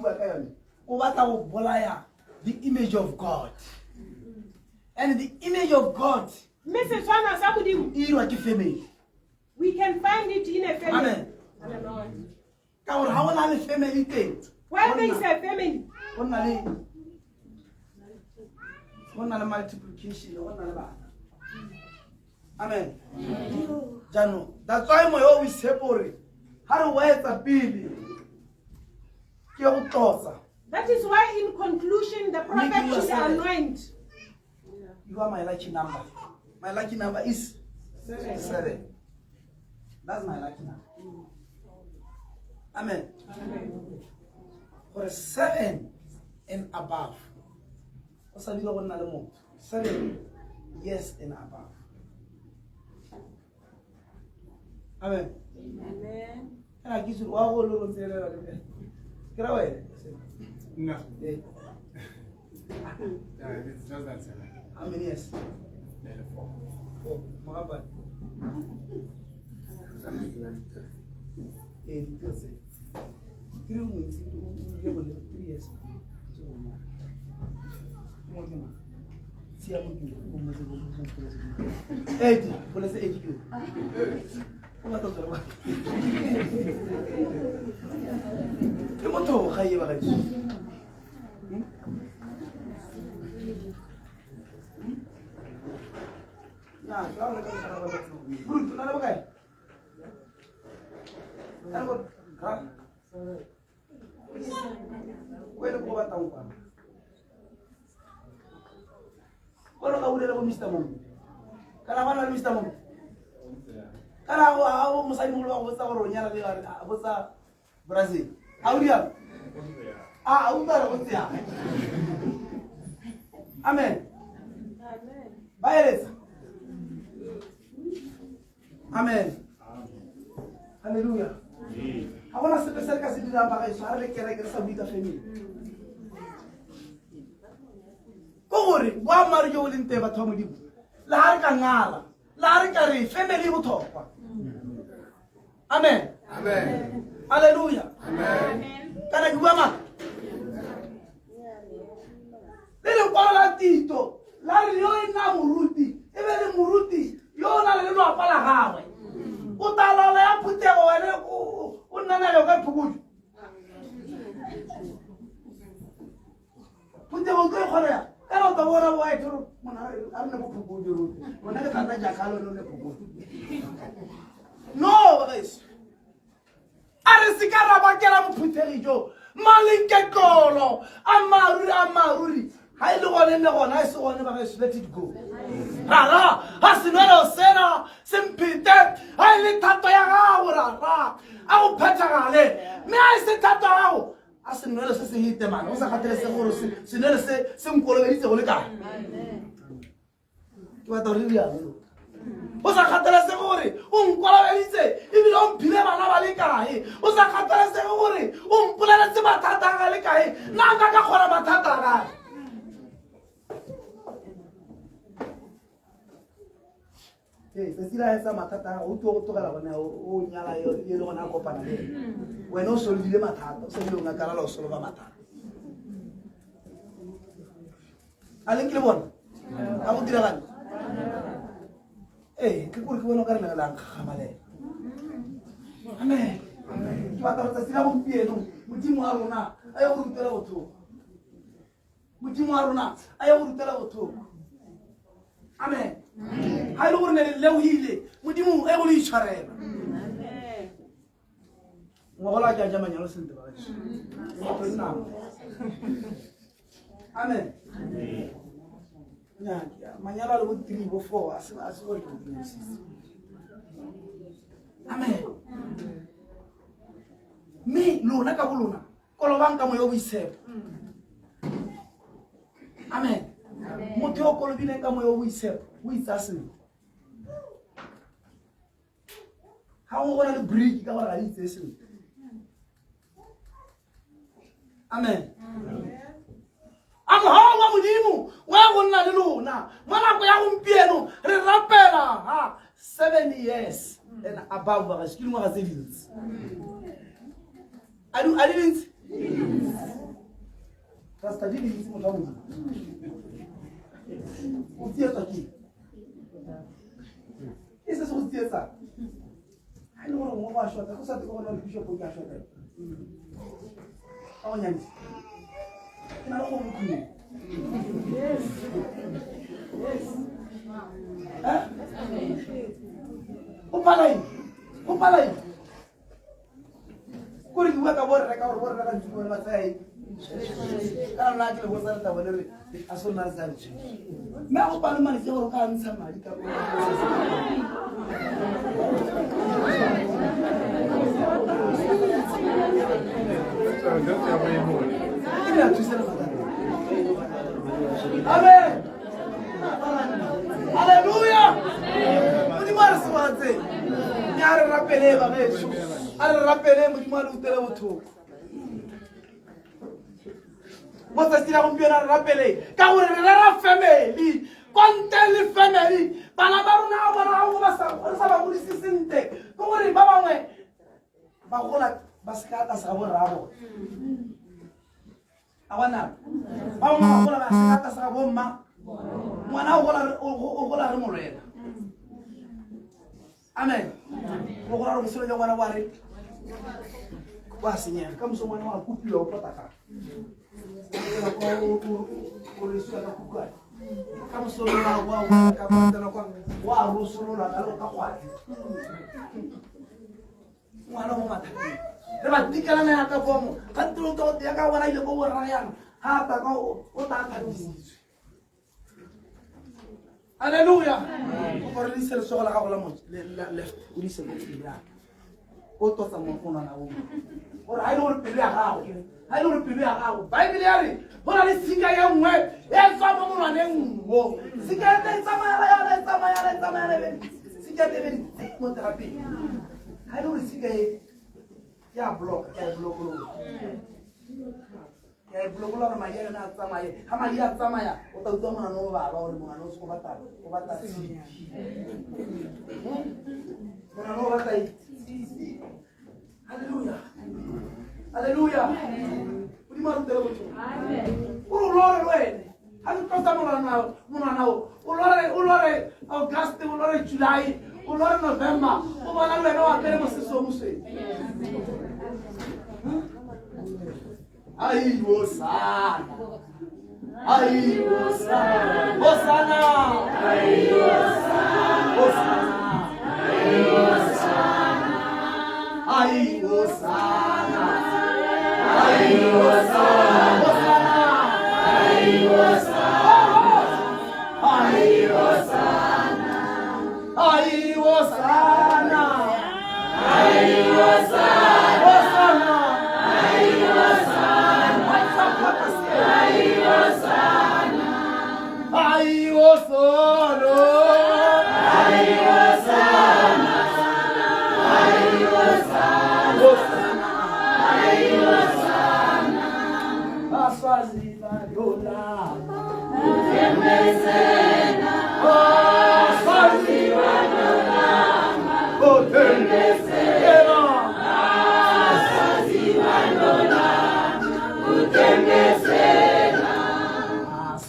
the image of God. And the image of God, we can find it in a family. Amen. How are the family thing? Where there is a family, multiplication. Amen. Jano. That's why I always separate. How do I baby? that is why in conclusion the prophet should anoint. You are my lucky number. My lucky number is 7. That's my lucky number. Amen. Amen. For a 7 and above. 7 years and above. Amen. Amen. And I give you all over get away. No. Yeah. It's just that. How many years? 4. Oh, my bad. Eh, because 3 months, 3 years. Age, what is the age you? What is the you want to hire a Mr. Mom. Can Mr. Mom? Can I was Brazil? How do you? Amen. Amen. Amen. Hallelujah. I want to say that I want to family. Kore wa mari yo lente ba thomo di la har ka ngala la har ka re family bo thokwa. Amen. Amen. Hallelujah. Amen. Kana di ma le kwa la tito la re yo ina muruti e be le muruti yo na le lo apala gawe o tala la ya phutego wena o nna na yo ka phukudu phutego ke khore ya. No, guys. Arisikara bakela mputerijo. Malinke kolo. Amaruri. Haile one ne gona se gone ba se let it go. Hala, hasinelo sena, simpite. Haile tato ya gago ra. A o phetagale. Me a se tato gago. Asinelo se hite man. O sa khatele se goro sinelo se mkolobeditse go le ka. Ke ba tori ya lo. O sa khatele se gore o mkolobeditse e bile o mphile bana ba le kae. O sa khatele se gore o mpolele se mathata ga le kae. Na nka ka khona mathata ga. Se sila esa mathata o to togela bona o nyala yo le gona kopana le wena o solile mathata o se le nga kala lo solo ba mathata ale ke le bona a go dira gane ke gore ke bona ka re la kgamale amen Ke batla go tsatsi la gompieno modimo wa rona a ye go rutela bothoko. Modimo wa rona a ye go rutela bothoko. Amen. Ha ile gore ne le leuhile modimo a ye go le itshwarela. Ngogola ke a ja manyalo sentle ba gaetsho. Amen. Manyalo a le bo 3 bo 4 a se go re amen. Me lona ka bolona kolobang ka moya o boitshepo. Amen. Motho o kolobileng ka moya o boitshepo o itsa seng. Ha o gona le break ka gore ga itse seng. Amen. Amohong wa modimo wa go nna le lona mo nako ya gompieno re rapela ha 7 years and above ga se dingwaga tse dintsi. A di dintsi? Rasta di dintsi mo tlamong. O tsietsa ke? E se se go tsietsa? Ha ile gore mo ba shota go sa te go bona le bishop o ka shota. A o nyantsi. Ke na le go mokhuno. Yes. O palai. Kore ke bua ka borre ka gore borre ka ntse go ba tsaya. Ka nna ke le go tsara taba le a sona sa ntse. Me go pala mane ke gore ka ntsha madi ka bona. Amen. Hallelujah. Modimo a re sebatse. Mme a re rapele bagetso. A re rapele modimo a le utele bothoko. Mo tsatsing la gompieno a re rapele ka gore re rera family. Kontele family. Bana ba rona a bona go ba sa ba godise sentle. Ke gore ba bangwe ba gola ba sekata sa borrabo. Awana ba bangwe ba gola ba sekata sa bomma. Mwana o gola re molwela. Amen. Go gola re boselo jwa ngwana wa re wa senyega ka moso ngwana wa kupiwa o potaka. O re suka ka kukwana. Ka moso wa ka patela kwa wa rosolola ka lo ka kwati. Ngwana o mathata. Re ba tikela na ka bomo. Ka ntlo to ya ka bona ile go borayang. Ha ta ka o ta thadisitswe. Hallelujah. Gore le sele sogola ga go la mo le o di se mo tsira. O to tsa mo kona na o. Gore ha ile gore pelo ya gago. Ha ile gore pelo ya gago. Bible ya re bona le singa ya nngwe e tswa mo monwaneng mo. Singa e tsamaya le. Singa te be mo therapy. Ha ile gore singa e ya block lo. Ya blokola re maya na tsamaye ha mali a tsamaya o ta utwa mona no baba gore mona no se go batla tsi mona no batla tsi. Hallelujah o di maru tele botho. Amen o lore wena ha ke tota mona nao o lore August o lore July o lore November o bona le wena wa pele mo seso mo se. Ai Hosana. Ai Hosana. Hosana. Ai Hosana. Hosana. Ai Hosana. Ai Hosana. Ai Hosana. Ai Hosana. Ai Hosana. Ai Hosana. Hosana. Ai Hosana.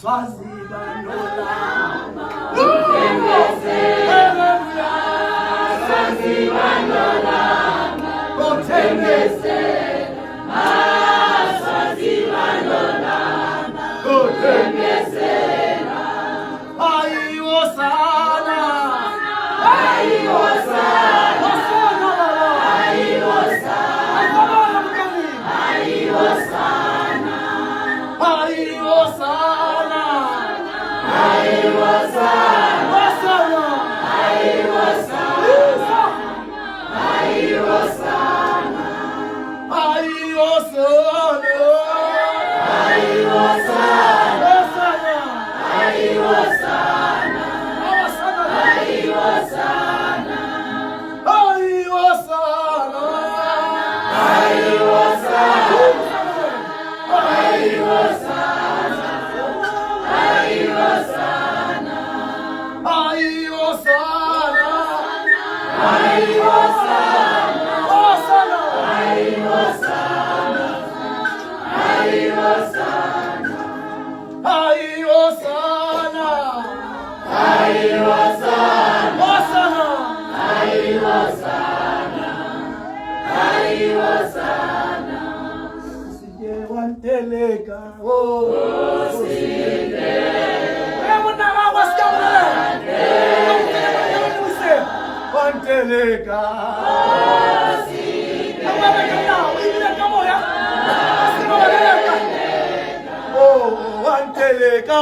Swaziland, Wanteleka. Oh, Wanteleka. Oh, Wanteleka.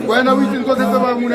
When we can go to the moon,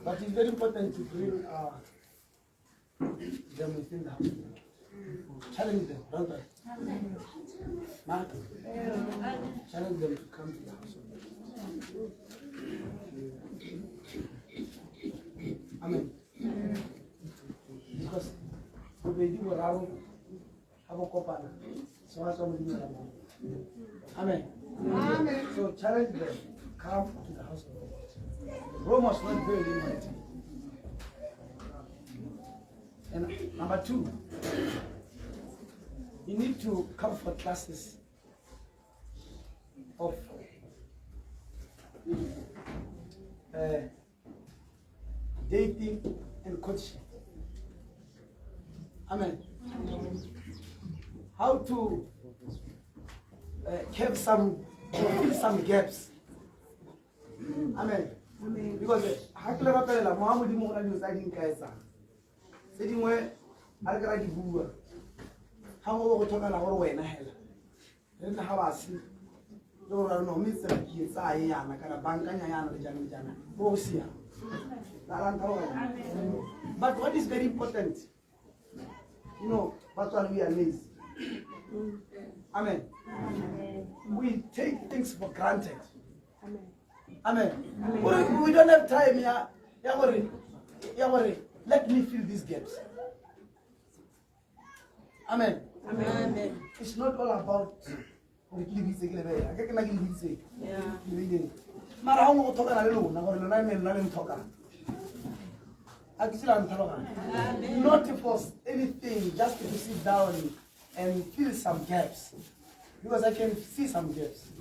But it's very important to bring them within the house. Challenge them, brother. Ma, challenge them to come to the house of God. Amen. Because bobedi boraro ha bo kopana so ha tswa modimo la bona. Amen. Amen. So challenge them, come to the house of God. Rome was not very mighty. And number 2, you need to come for classes of dating and coaching. Amen. How to fill some gaps. Amen. Because hakile ba pelela mo amodi mo na di tsa ding kaetsa. Se dingwe a re ka di bua. Ha mo go tlhoka la gore wena hela. Re nna ha ba se. Lo ra no mi tsela ki tsa ye yana kana bankanya yana le jana. Go sia. But what is very important, you know, that's why we are lazy. Amen. We take things for granted. Amen. We don't have time here. Let me fill these gaps. Amen. It's not all about not to force anything, just to sit down and fill some gaps. Because I can see some gaps.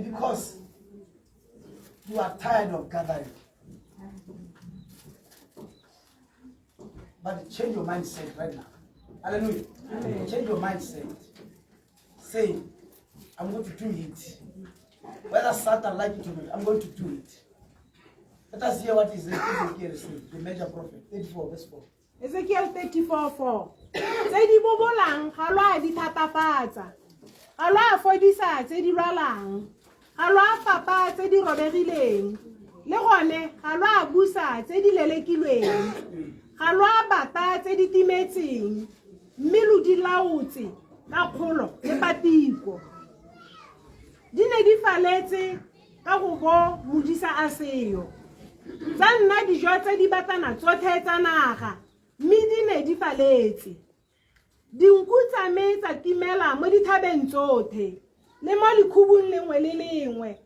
Because you are tired of gathering. But change your mindset right now. Hallelujah. Change your mindset. Say, I'm going to do it. Whether Satan like it or not, I'm going to do it. Let us hear what Ezekiel said, the major prophet, 34 verse 4. Ezekiel 34:4. Tse di bobolang ga lwa di thatafatsa. Ga lwa fodisa tse di lwalang. Ga lwa fapa tse di robegileng. Le gone ga lwa busa tse di lelekilweng. Ga lwa bata tse di timetseng. Mme lo di laotse ka kgolo le patiko. Di ne di faletse ka go bo modisa a seyo. Tsa nna dijo tse di batana tsotlhe tsa naga. Mme di ne di faletse. Dinku tsa me tsa timela mo dithabeng tsotlhe le mo lekhubung lengwe le lengwe.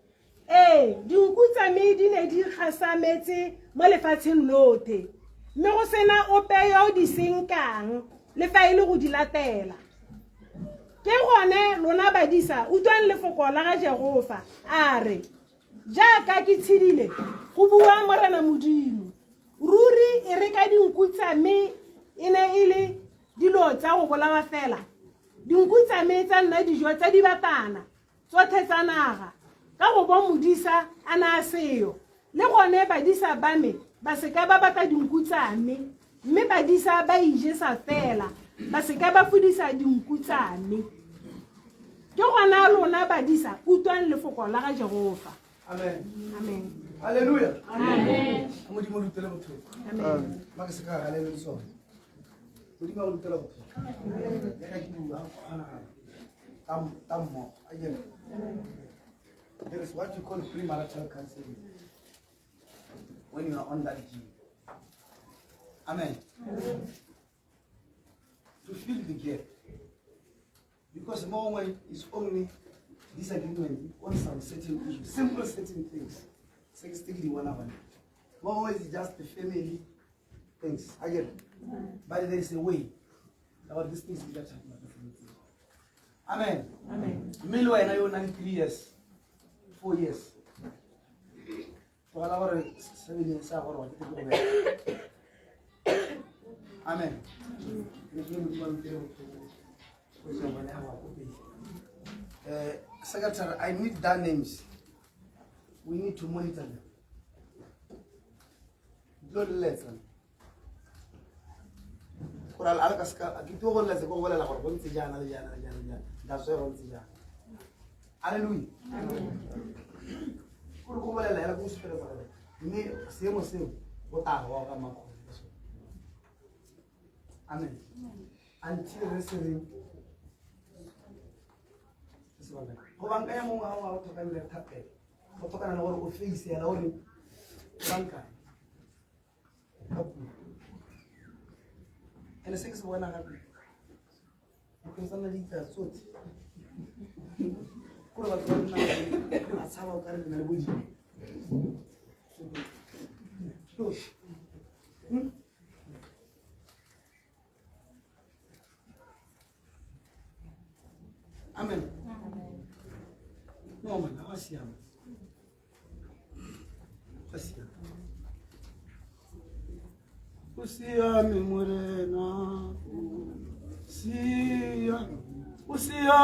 Dinku tsa me di ne di gasametse mo lefatsheng lotlhe. Mme go sena ope yo di senkang le fa ile go di latela. Ke gone lona badisa utlwang lefoko la ga Jehova a re jaaka ke tshidile go bua morena modimo ruri e re ka dinku tsa me e ne e le dilo tsa go bolawa fela. Dinku tsa me tsa nna dijo tsa di batana tsotlhe tsa naga ka go bo modisa a na seyo. Le gone badisa ba me ba se ka ba batla dinku tsa me mme badisa ba ijesa fela ba se ka ba fudisa dinku tsa me. Ke gona lona badisa utlwang lefoko la ga Jehova. Amen. Amen. Hallelujah. Amen. Modimo o lutela botho. Amen. Ba ke se ka haleluya so. Modimo o lutela botho. Ya ka dibua ana tammo again. There is what you call premarital counseling when you are on that gene. Amen. To fill the gap. Because more when is only disagreement on some certain issues, simple certain things. Sexting one of them. More is just the family things. Again. But there is a way about these things that happen. Amen. Amen. Meanwhile, I own 3 years, 4 years. So I have 7 years. Amen. Secretary, I need their names. We need to monitor them. Blood lesson. Coral Alcasca, I told us to go well about one Tijana. That's where one Tijana. Hallelujah. Otawa ka makho. Amen. Until receiving. Go banka ya mongwe wa go tlhoka le thapelo. Go tlhokana le gore o face ya gore banka. Ene se ke se bona gape. Go tsana di tsa tsotsi. Go ba tsona a tsaba o ka re na le bodi. Amen. No man, asiam. Asiam. Usia mi morena. Usia. Usia.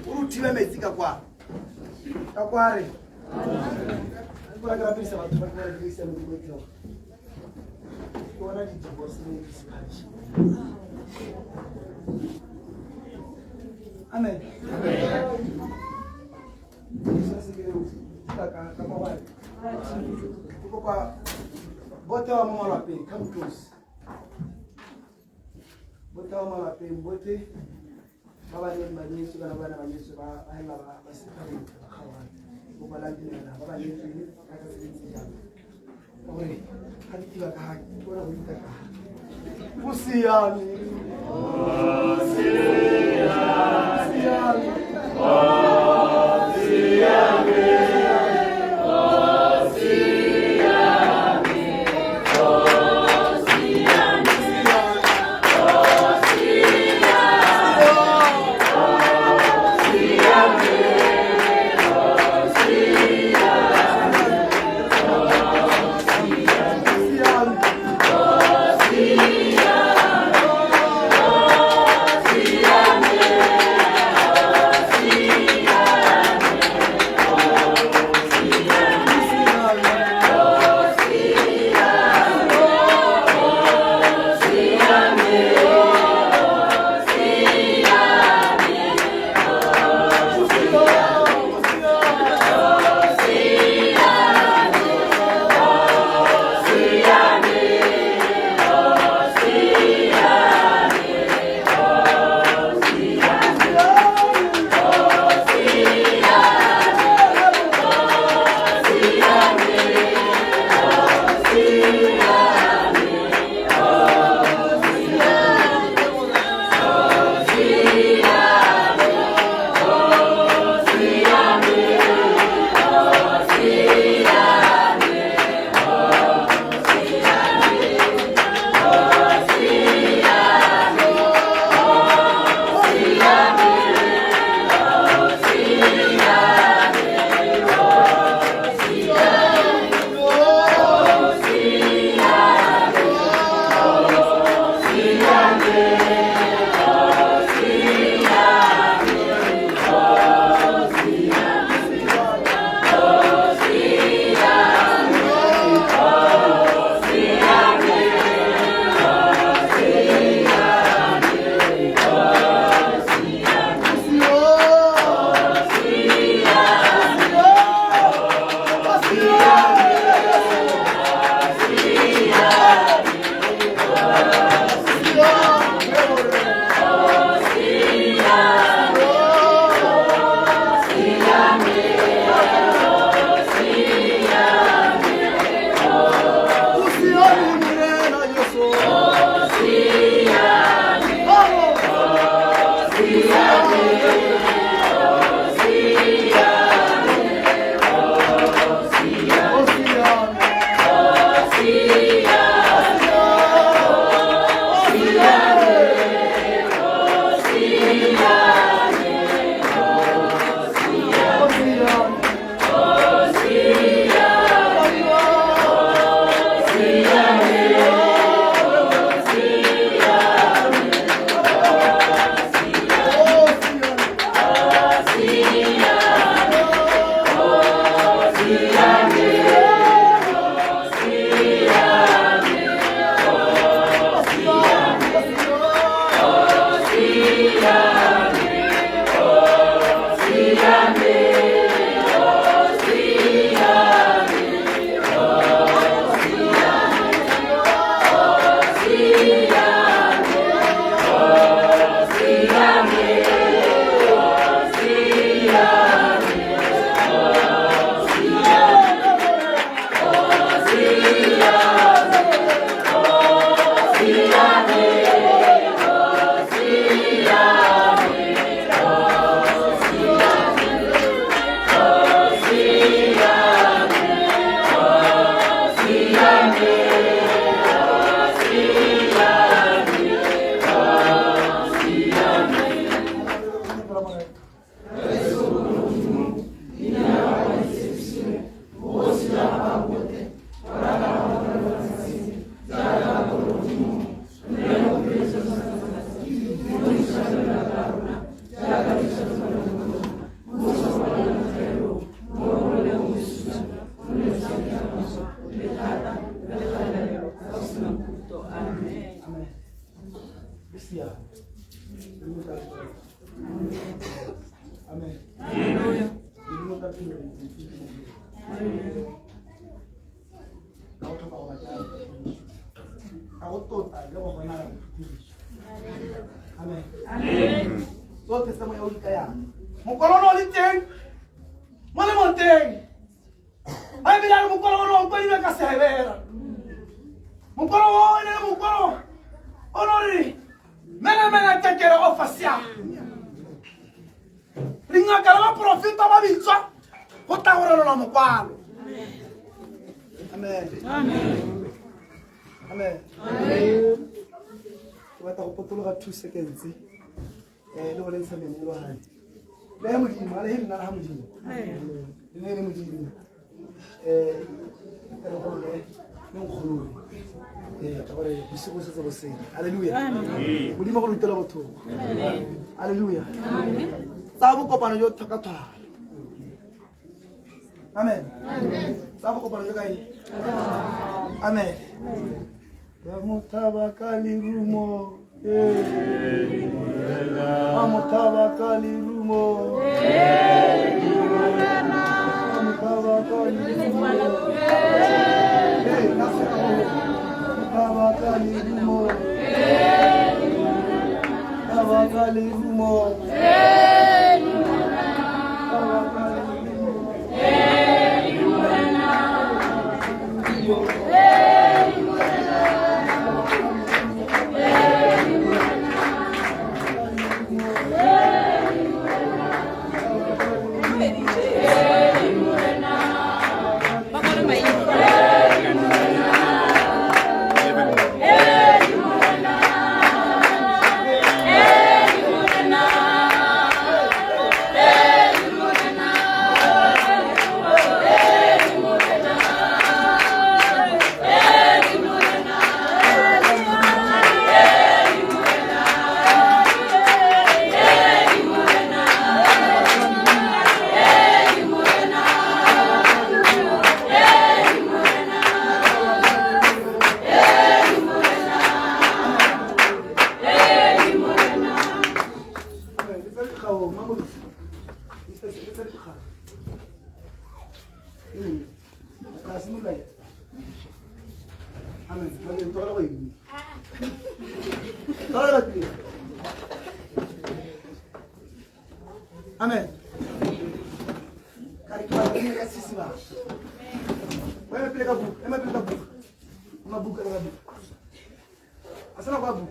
Uruthile metsi ka kwa. Ka kware. Go ka rapisa batho ba ka re se mo go bona di divorce le dispatch. Amen. Sasa kile ka mabali. Ko kwa bote wa mo lapeng come close. Bote wa mo lapeng bote baba le manyetso kana bana manyetso ba hela ba se ka ba khawana. Go bala dinela ba ba le tsini ka ka se tsini. Ore ha di tla ka ha ke bona go dita ka. Go siame. Yeah. mo yo kaya mo kolono li teng mo le mo teng ai bila mo kolono ko ni ka severa mo kolono ne mo kolono onori mena tekera ofasia ringa kala profita ba bitsa go ta gore lona mo kwalo amen amen wa ta go potologa 2 seconds le go lentsha meno lo hae le modimo ale hina la modimo le modimo ka go le ngkhulu gore bisigo se go seng haleluya modimo go lutela botho haleluya tsa bo kopano yo thaka amen tsa bo kopano yo kae amen ya mutabakali rumo mutabakali rumo mutabakali rumo Amen. Kari kwa kini ya sisi ba. Wewe peleka book, peleka book. Una book peleka book. Asana kwa book.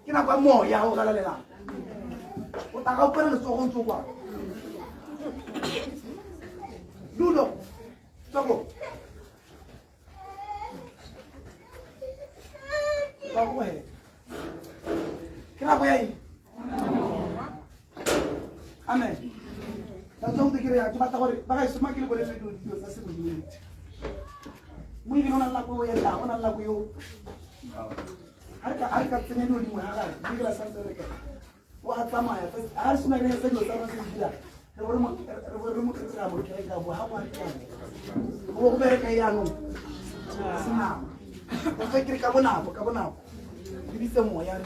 Kina kwa moya ho galalela. Utaka upele nsoko nsokwa. Dudo. Soko. Soko he. Kina kwa yai. Amen. Tanto te queria que mata agora, vai isso máquina por ele do Deus, assim por ele. Muito não lá com ele, não lá com eu. Arca tinha no limo, agora, diga lá santa que. O atama é, a isso não é essa do santa que dá. Eu vou que será porque é que vou hawa que. Vou ver que ia no. Assim, eu sei que cabona. Disse moya.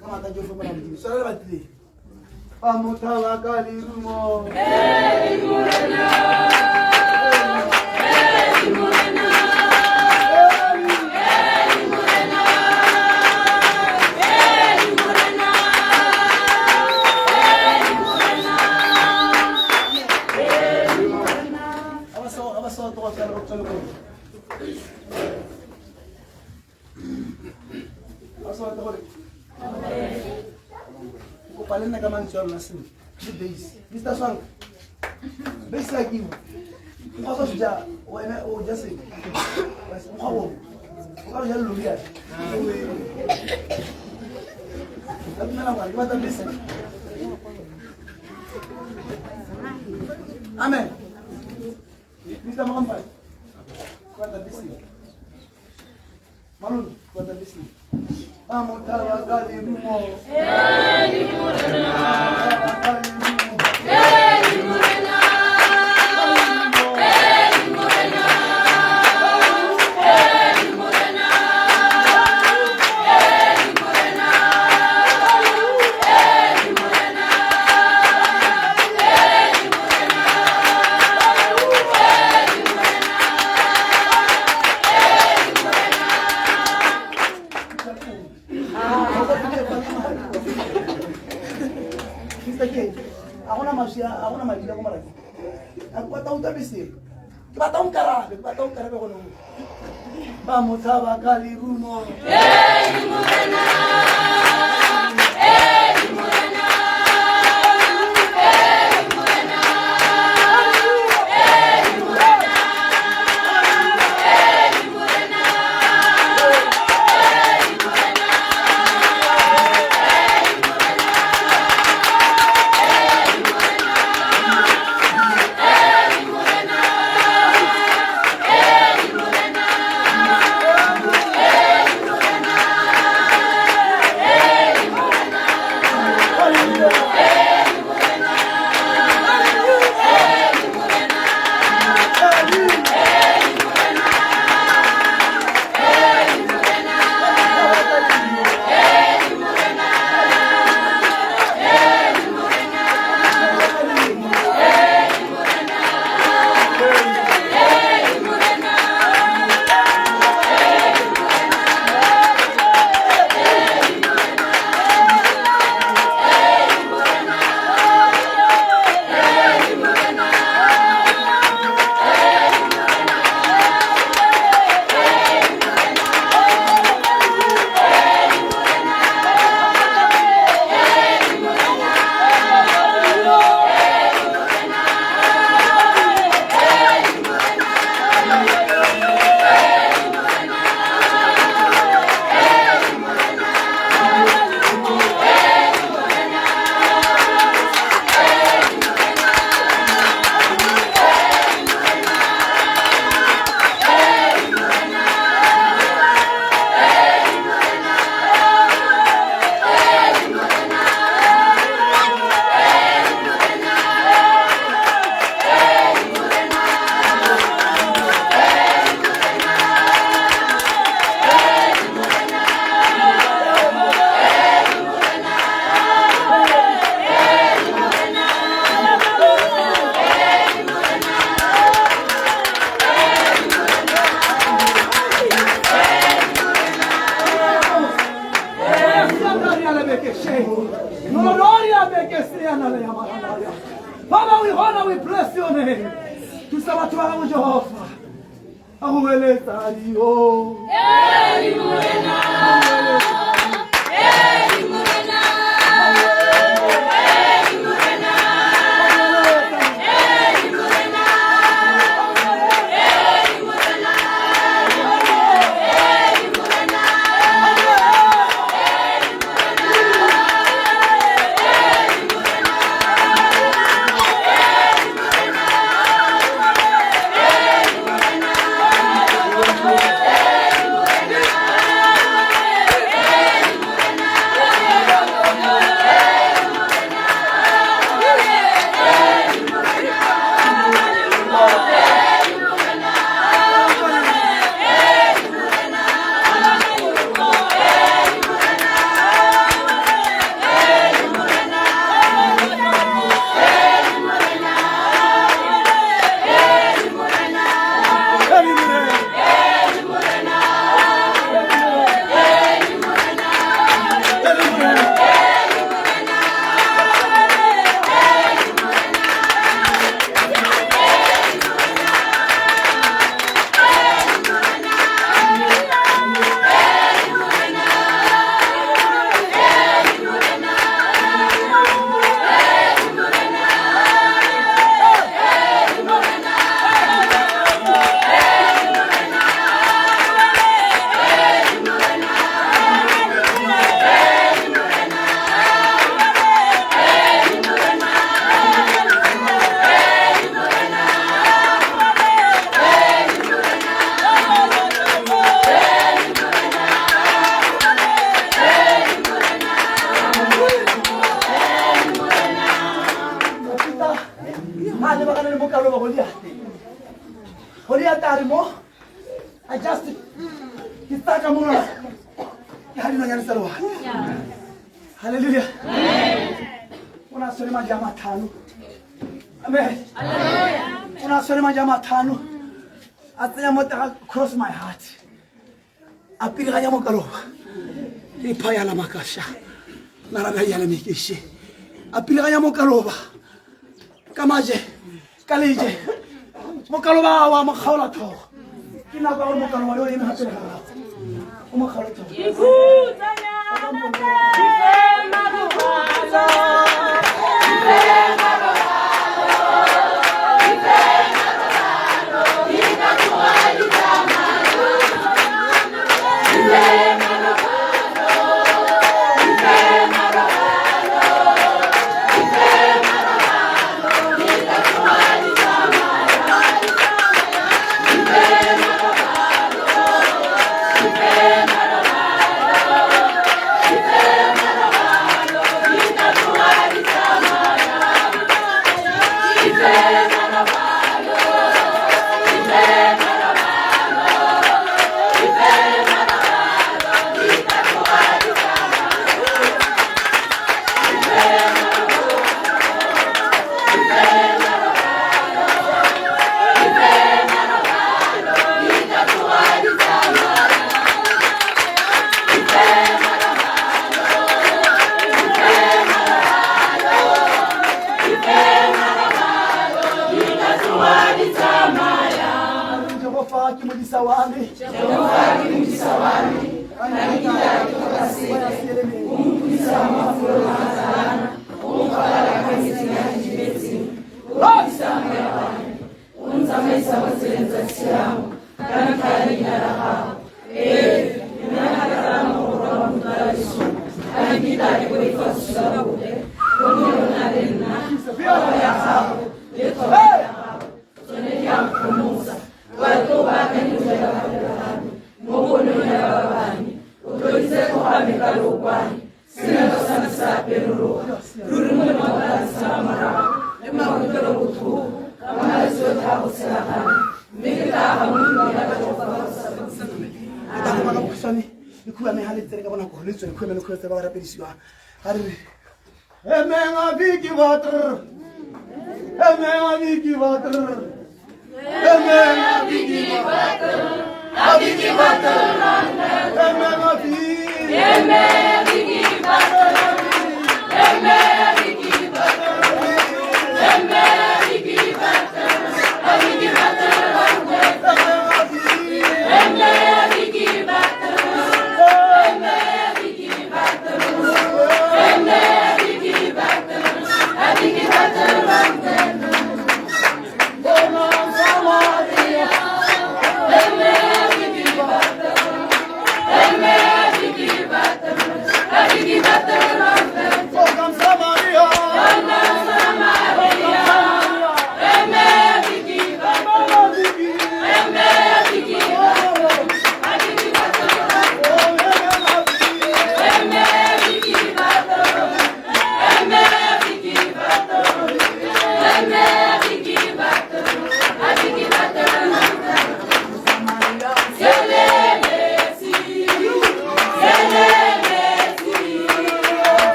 Kama tá de fogo para mim. Só ela vai Amutawakali rumo. Hey Murena. Hey Murena. Hey Murena. Hey Murena. Hey Murena. Abaso to ka ro chalo ko. Abaso to ko. Palin na kaman siya nasin. The base. Mr. Swang. Base like you. Mukha siya. O jase. Mukha mo. Mukha siya lumiyan. Sabi na lang wala. Iba tayo base. Amen. Mr. Makampal. Kuwanta base. Malun. Kuwanta base. Amutawakali rumo. Hey Murena. Hey Murena. Hey Murena. Hey Murena. Hey Murena. Hey Murena. Mr. Akona masya, akona mabila ko malaki. Ako batang tabisi. Batang karabe kono. Vamos a bakali rumo. Morena. Morena. Father, we honor, we bless your name. Tu sabatu wa Jehova. Ahueleta yo. Morena. I just kitaka mura. Hali na salwa. Hallelujah. Unasema majama tano. Amen. Hallelujah. Unasema majama tano. Atanya mota cross my heart. Apili kanya mo karo. Ipaya la makasha. Naraga yale mikishi. apilaganya mokaloba ka maje ka leje mokaloba wa makgaola thogo ke nako ya gore mokaloba yo eme gape le gago o makgaola thogo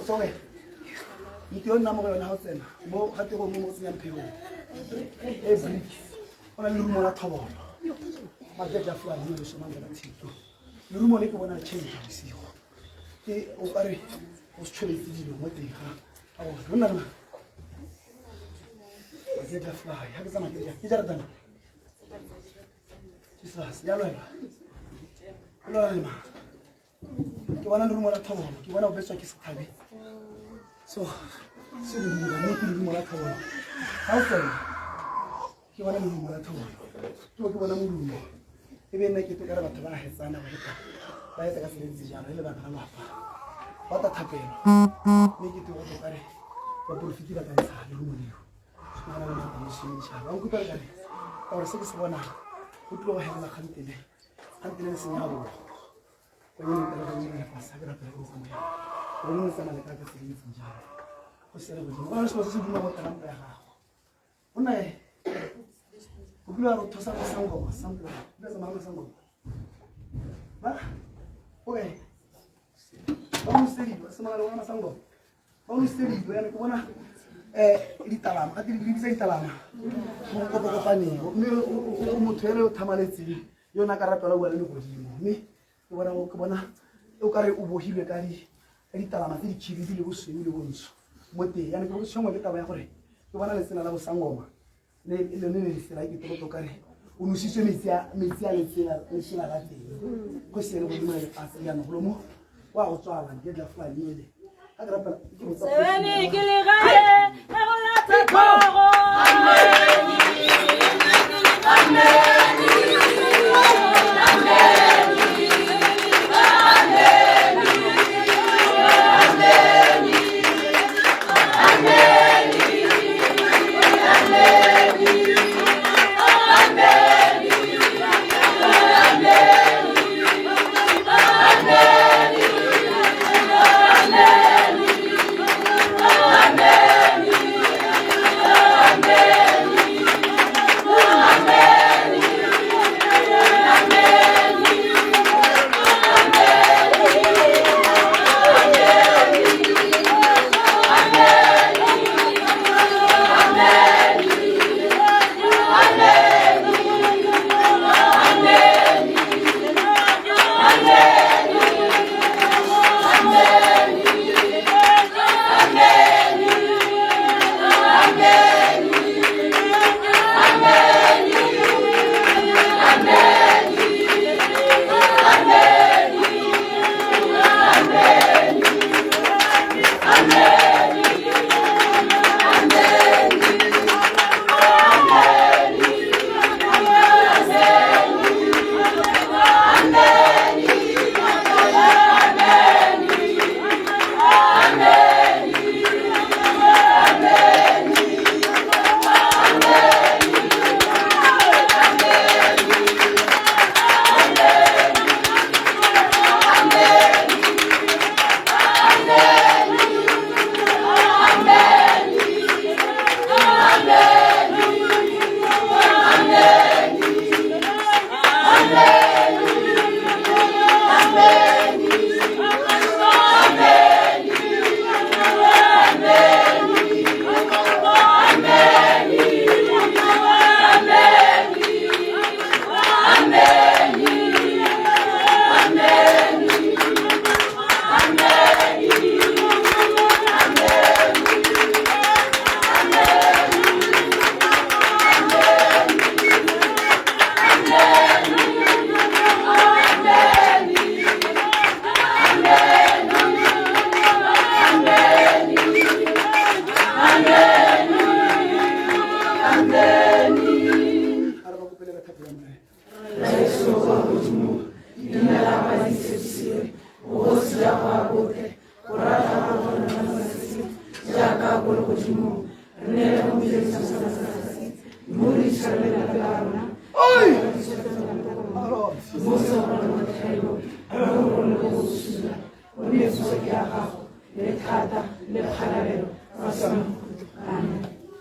sorry. Ito na mo ngayon house na. Mo hati ko mo siya pero. Every. Ona lumo na tabo. Magja fly ni so mangala tiko. Lumo le ko bona change siyo. Ke o pare o chole tidi mo te ha. Aw, nona na. Magja fly. Ha sama ke ya. Kijardan. Jesus, ya lo. Lo ma. Ke bona lumo na tabo. Ke bona o beswa ke sitabe. So, so you make it more like a how can you want to move more at all? You want to move more. Even make it together about the head son of it. Like a silly what a happen? Make it to what the carry. What will fit that answer? You will you. Or 6 1 put low heaven a country. Until it's in our when you pass, I got a when someone like a thing in Java. What's the was supposed to know what I'm there. When I go to some sango, something there's a mamma sango. But okay. Only steady, some other one sango. Only steady, when I wanna Italam, I think it's Italam. Mokopani, Mutero Tamaleti, Yonakarapala, well, me. What I want to carry Ubohi Kari. Italam, I think she was in the wounds. Mote, and it was shown with a way. You want to listen to Sangoma. They like it to carry. Unusiso Misia, Misia, question with my Asian Romo. Wow, so I get the fly nearly. I got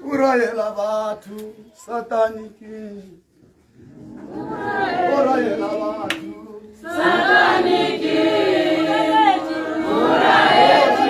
Urayela batu sataniki. Urayela batu sataniki. Urayela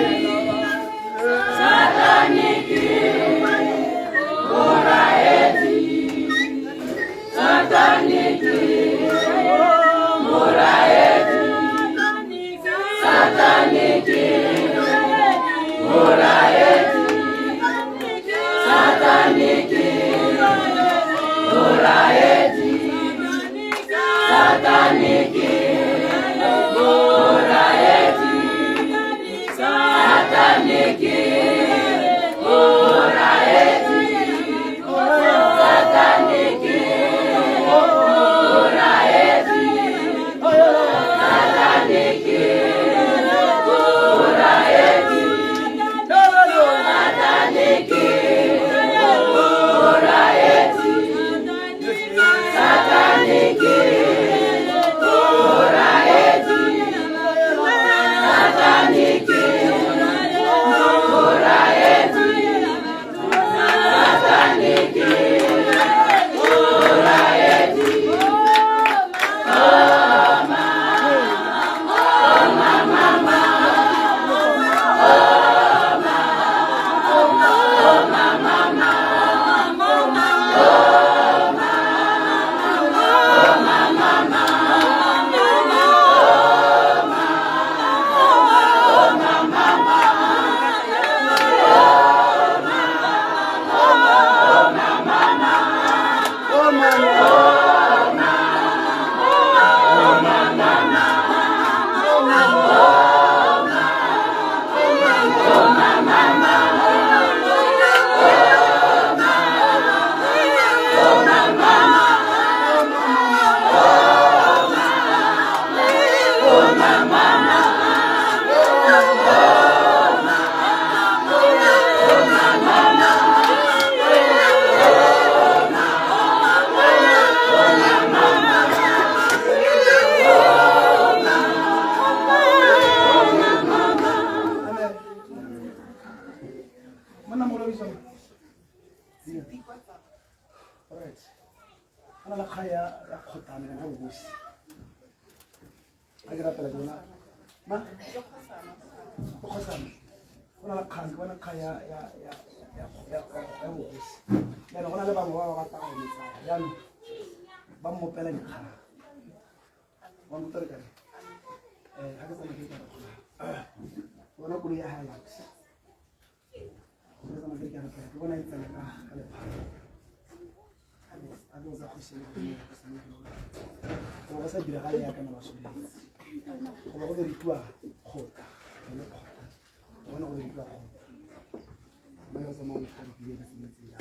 Yes. I got a pelagona. Ma? Okosana. Ona kang bona kaya ya. Yes. Yana ona le ba mo ba ta go metsa. Yana ba mo pela ni kha. Wa mo tere ka. Ha ka tsana ke ka. Bona go ya hala. Ke tsana ke ka. Ke bona e tsana ka le pa. Ado za go shela. Go sa dira ga ya ka na ba sole. Go ba go diritiwa khota. Bona go diritiwa khota. Ba yo sama mo khari ke ka se ya.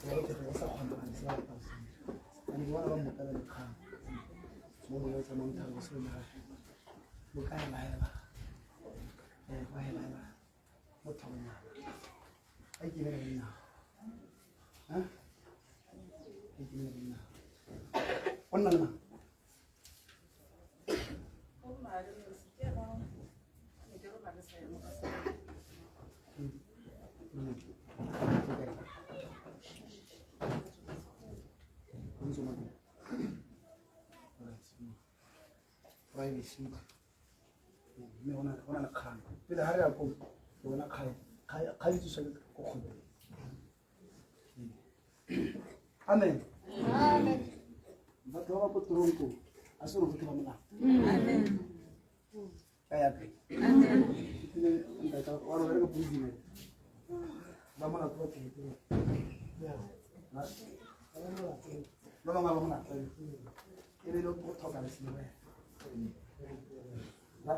Go go sa khona ba se ba ta se. Ani go ba mo kala le kha. Mo yo sama mo tharo se na. Mo ka la ya ba. Ba ya la. Mo thona. Ai ke le na. Ha? One man. Privacy. Me ona khan. Pele hare ako ona khai tu sa ko khod. Amen. Amen. Batho ba potorong ko a se go tlhoka mona. Amen. Kaya ke. Amen. Nda ka wa re ka buzi ne. Ba mona tlo ke. Ya. Na. Ba mona ba mona. Ke le lo go tlhoka le sene. Na.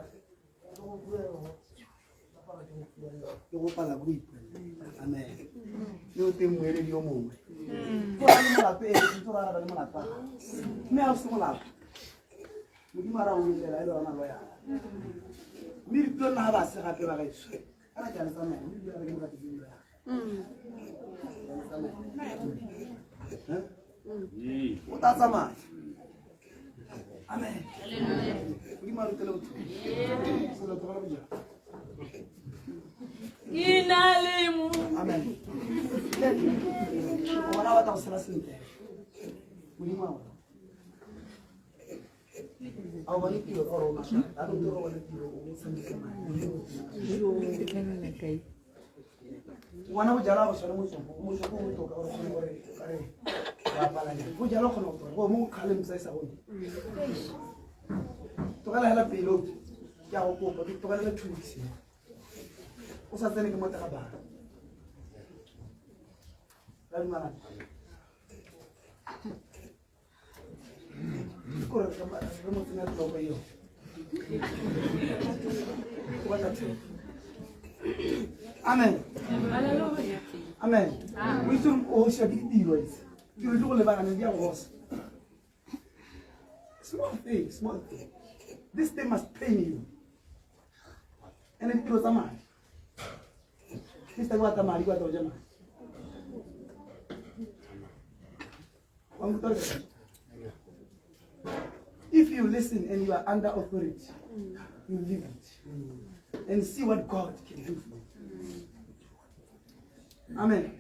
Ke go pala go ipa. Amen. Yo te muere yo mongwe. Go a le malape e ntse ba ra le malapa. Me a se molapa. Mo mara o ile la ile ona lo ya. Mi ri tlo na ba se gape ba ga itse. Ana ja le tsama mo di re ke ba di ya. O ta tsama. Amen. Hallelujah. Mo mara tlo. Se lo tlo ba ja. Inalemu. Amen. Wana wata usala sinte. Mulima wana. Au wani kilo oro masha. Ado toro wani kilo usandike mani. Wana ujala wasana mucho kutoka oro kuni wale kare. Wapala ni. Ujala kono kutoka. Kwa mungu kale msaisa hundi. Tokala hela pilo. Kia ukopa. Tokala hela tuwiksi. Usazeni ke mota ka ba. Lalu mana? Kora ka ba, remote na to ba yo. Amen. Hallelujah. Amen. We should all share the deals. You do le bana ndia boss. Small thing. This thing must pain you. And it goes on. Mr. Guatemala, Guatemala. If you listen and you are under authority, you live it and see what God can do for you. Amen.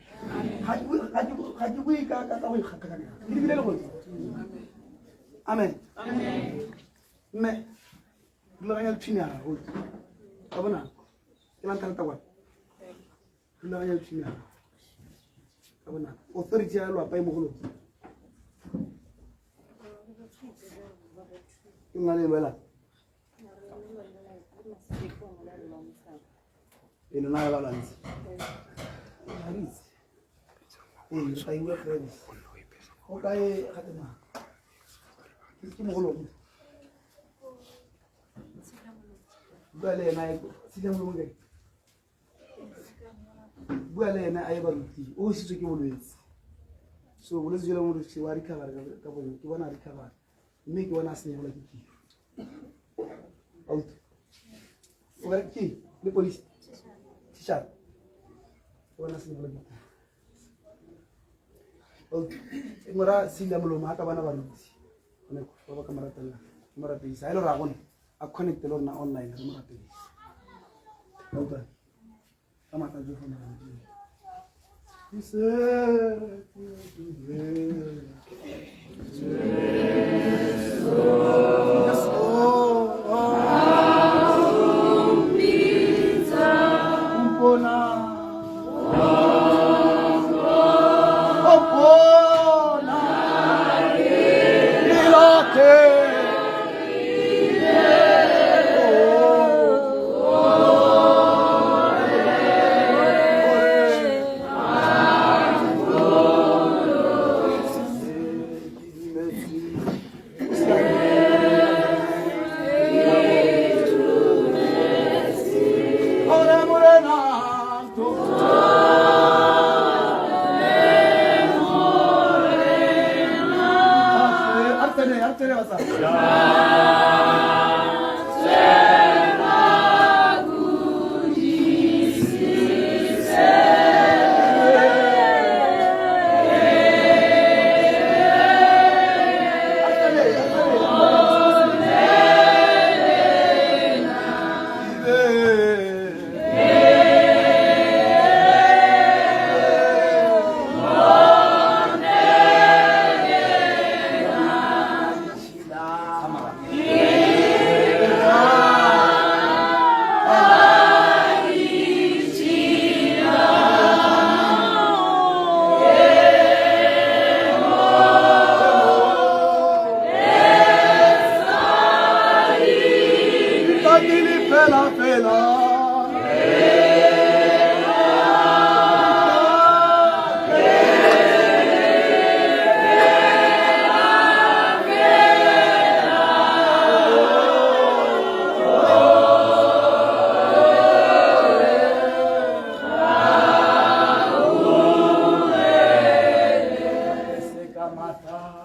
Amen. Amen. Gloria to you. Abona. Ilan kanta la ya tsina abona authority ya lo apa imogolo ingale lwela ino na la lanzi sai we friends okay khatema ke mogolo bale na silamo mo ngai buale na ay baruti o si ke bolwetse so bolwetse jela mo re se wa recover ka bona ke bona recover mme ke bona se ne ke out o ga ke le police tisha bona se ne ke out ngora sila mo ma ka bana baruti ne ko ba kamera tana mara pe isa elo ra gona a connect lo na online re mo rapedi out Kama tajo fana. Mata.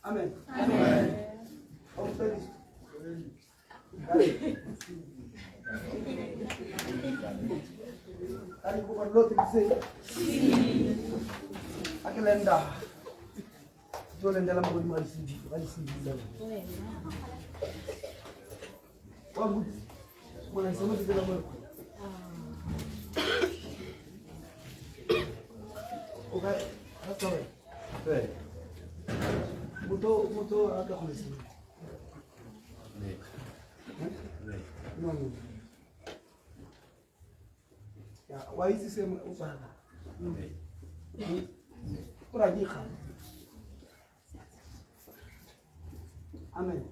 Amen. Tadi bukan lo sih. Akilenda. Jualan dalam budi malisi, dalam. Bagus. Mulai sama di dalam. Oke, apa? Oke. Muto agak malisi. No. wa itse se o bana o ra di kga amen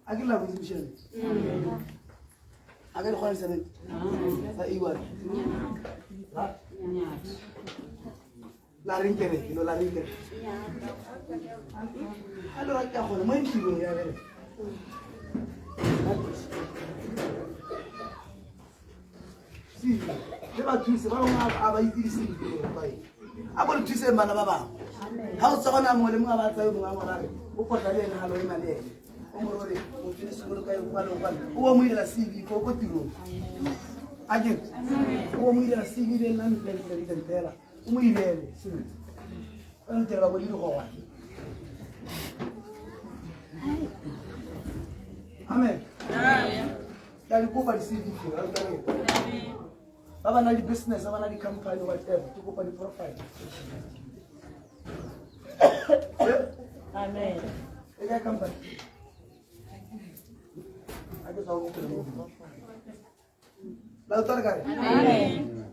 a ke la go tsebishela a ke le kgona sebe sa iwa la ringere lo la ringere allora ke gona mo ntiro ya bere si le ba thuise ba bangwe a ba itse a bo le thuse bana ba bangwe ha o tsogana mo le mo ba tsayo mo ngwana re o potla le ena lo ema le o mo re o tsene sekolo ka yo kwalo o mo ile CV ko ko tiro aje o mo ile CV le nna le tentela o mo ile se o ntela ba le go wa amen ya di kopa di CV ko ra tla ba ba na di business ba na di company whatever to kopa di profile Amen. ega company age sa mo la otra cara Amen.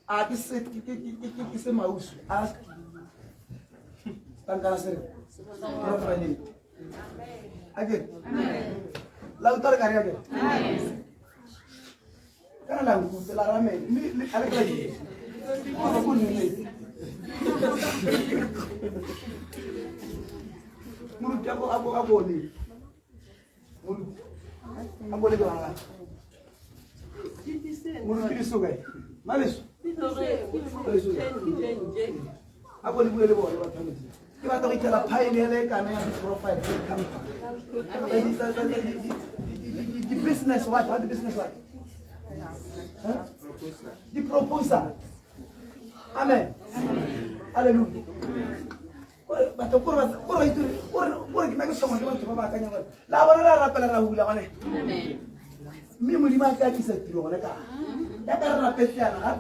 a que se mauso ask tangkala sere profile age la otra cara age kana la nkuze la rame ni ala kala ji ko ko ni muru jago abo ni muru abo le bana muru kiri sugay malisu abo ni buele bo ba tamiti ki ba to ki la pile le kana ya profile the business what the business what the proposal amen hallelujah bato koro itu koro ki mako somo ko ba kanya la bona la rapela ra hula bane amen mi mo di ma ka ki sa tiro ne ka ya ka ra petya na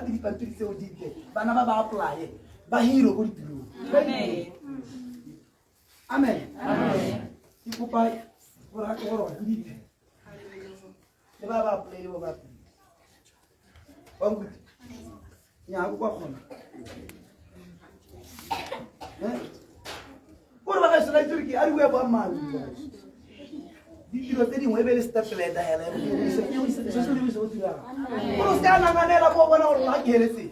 di pantri se o di ke bana ba apply ba hero ko di tiro Amen. amen amen ki ko pa ora ko di le ba apply le ba wangu nya ko khona por ba sa turki ari we ba ma di dilo te di mo ebele step le da hele se so di so tira por sta na manela bo bona o la gelesi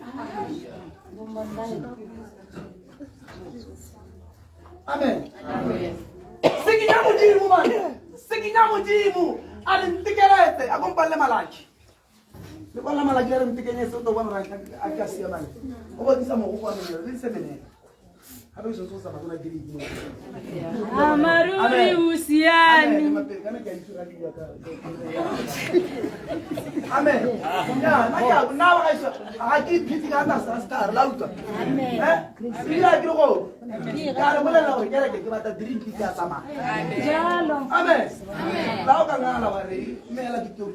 amen amen sikinya mujimu man sikinya mujimu alintikelete akompalle malaki le bona malaki le ntikenye so to bona ranka akasia bana o ba disa mo go kwa le se bene Amaruri usiani. Amen. Ya, naya nawa kaisa. Aki piti kana star lauta. Amen. Ila kiro. Kana bola lawo kera ke bata drink ya sama. Jalo. Amen. Lawo kana lawa re mela kitu.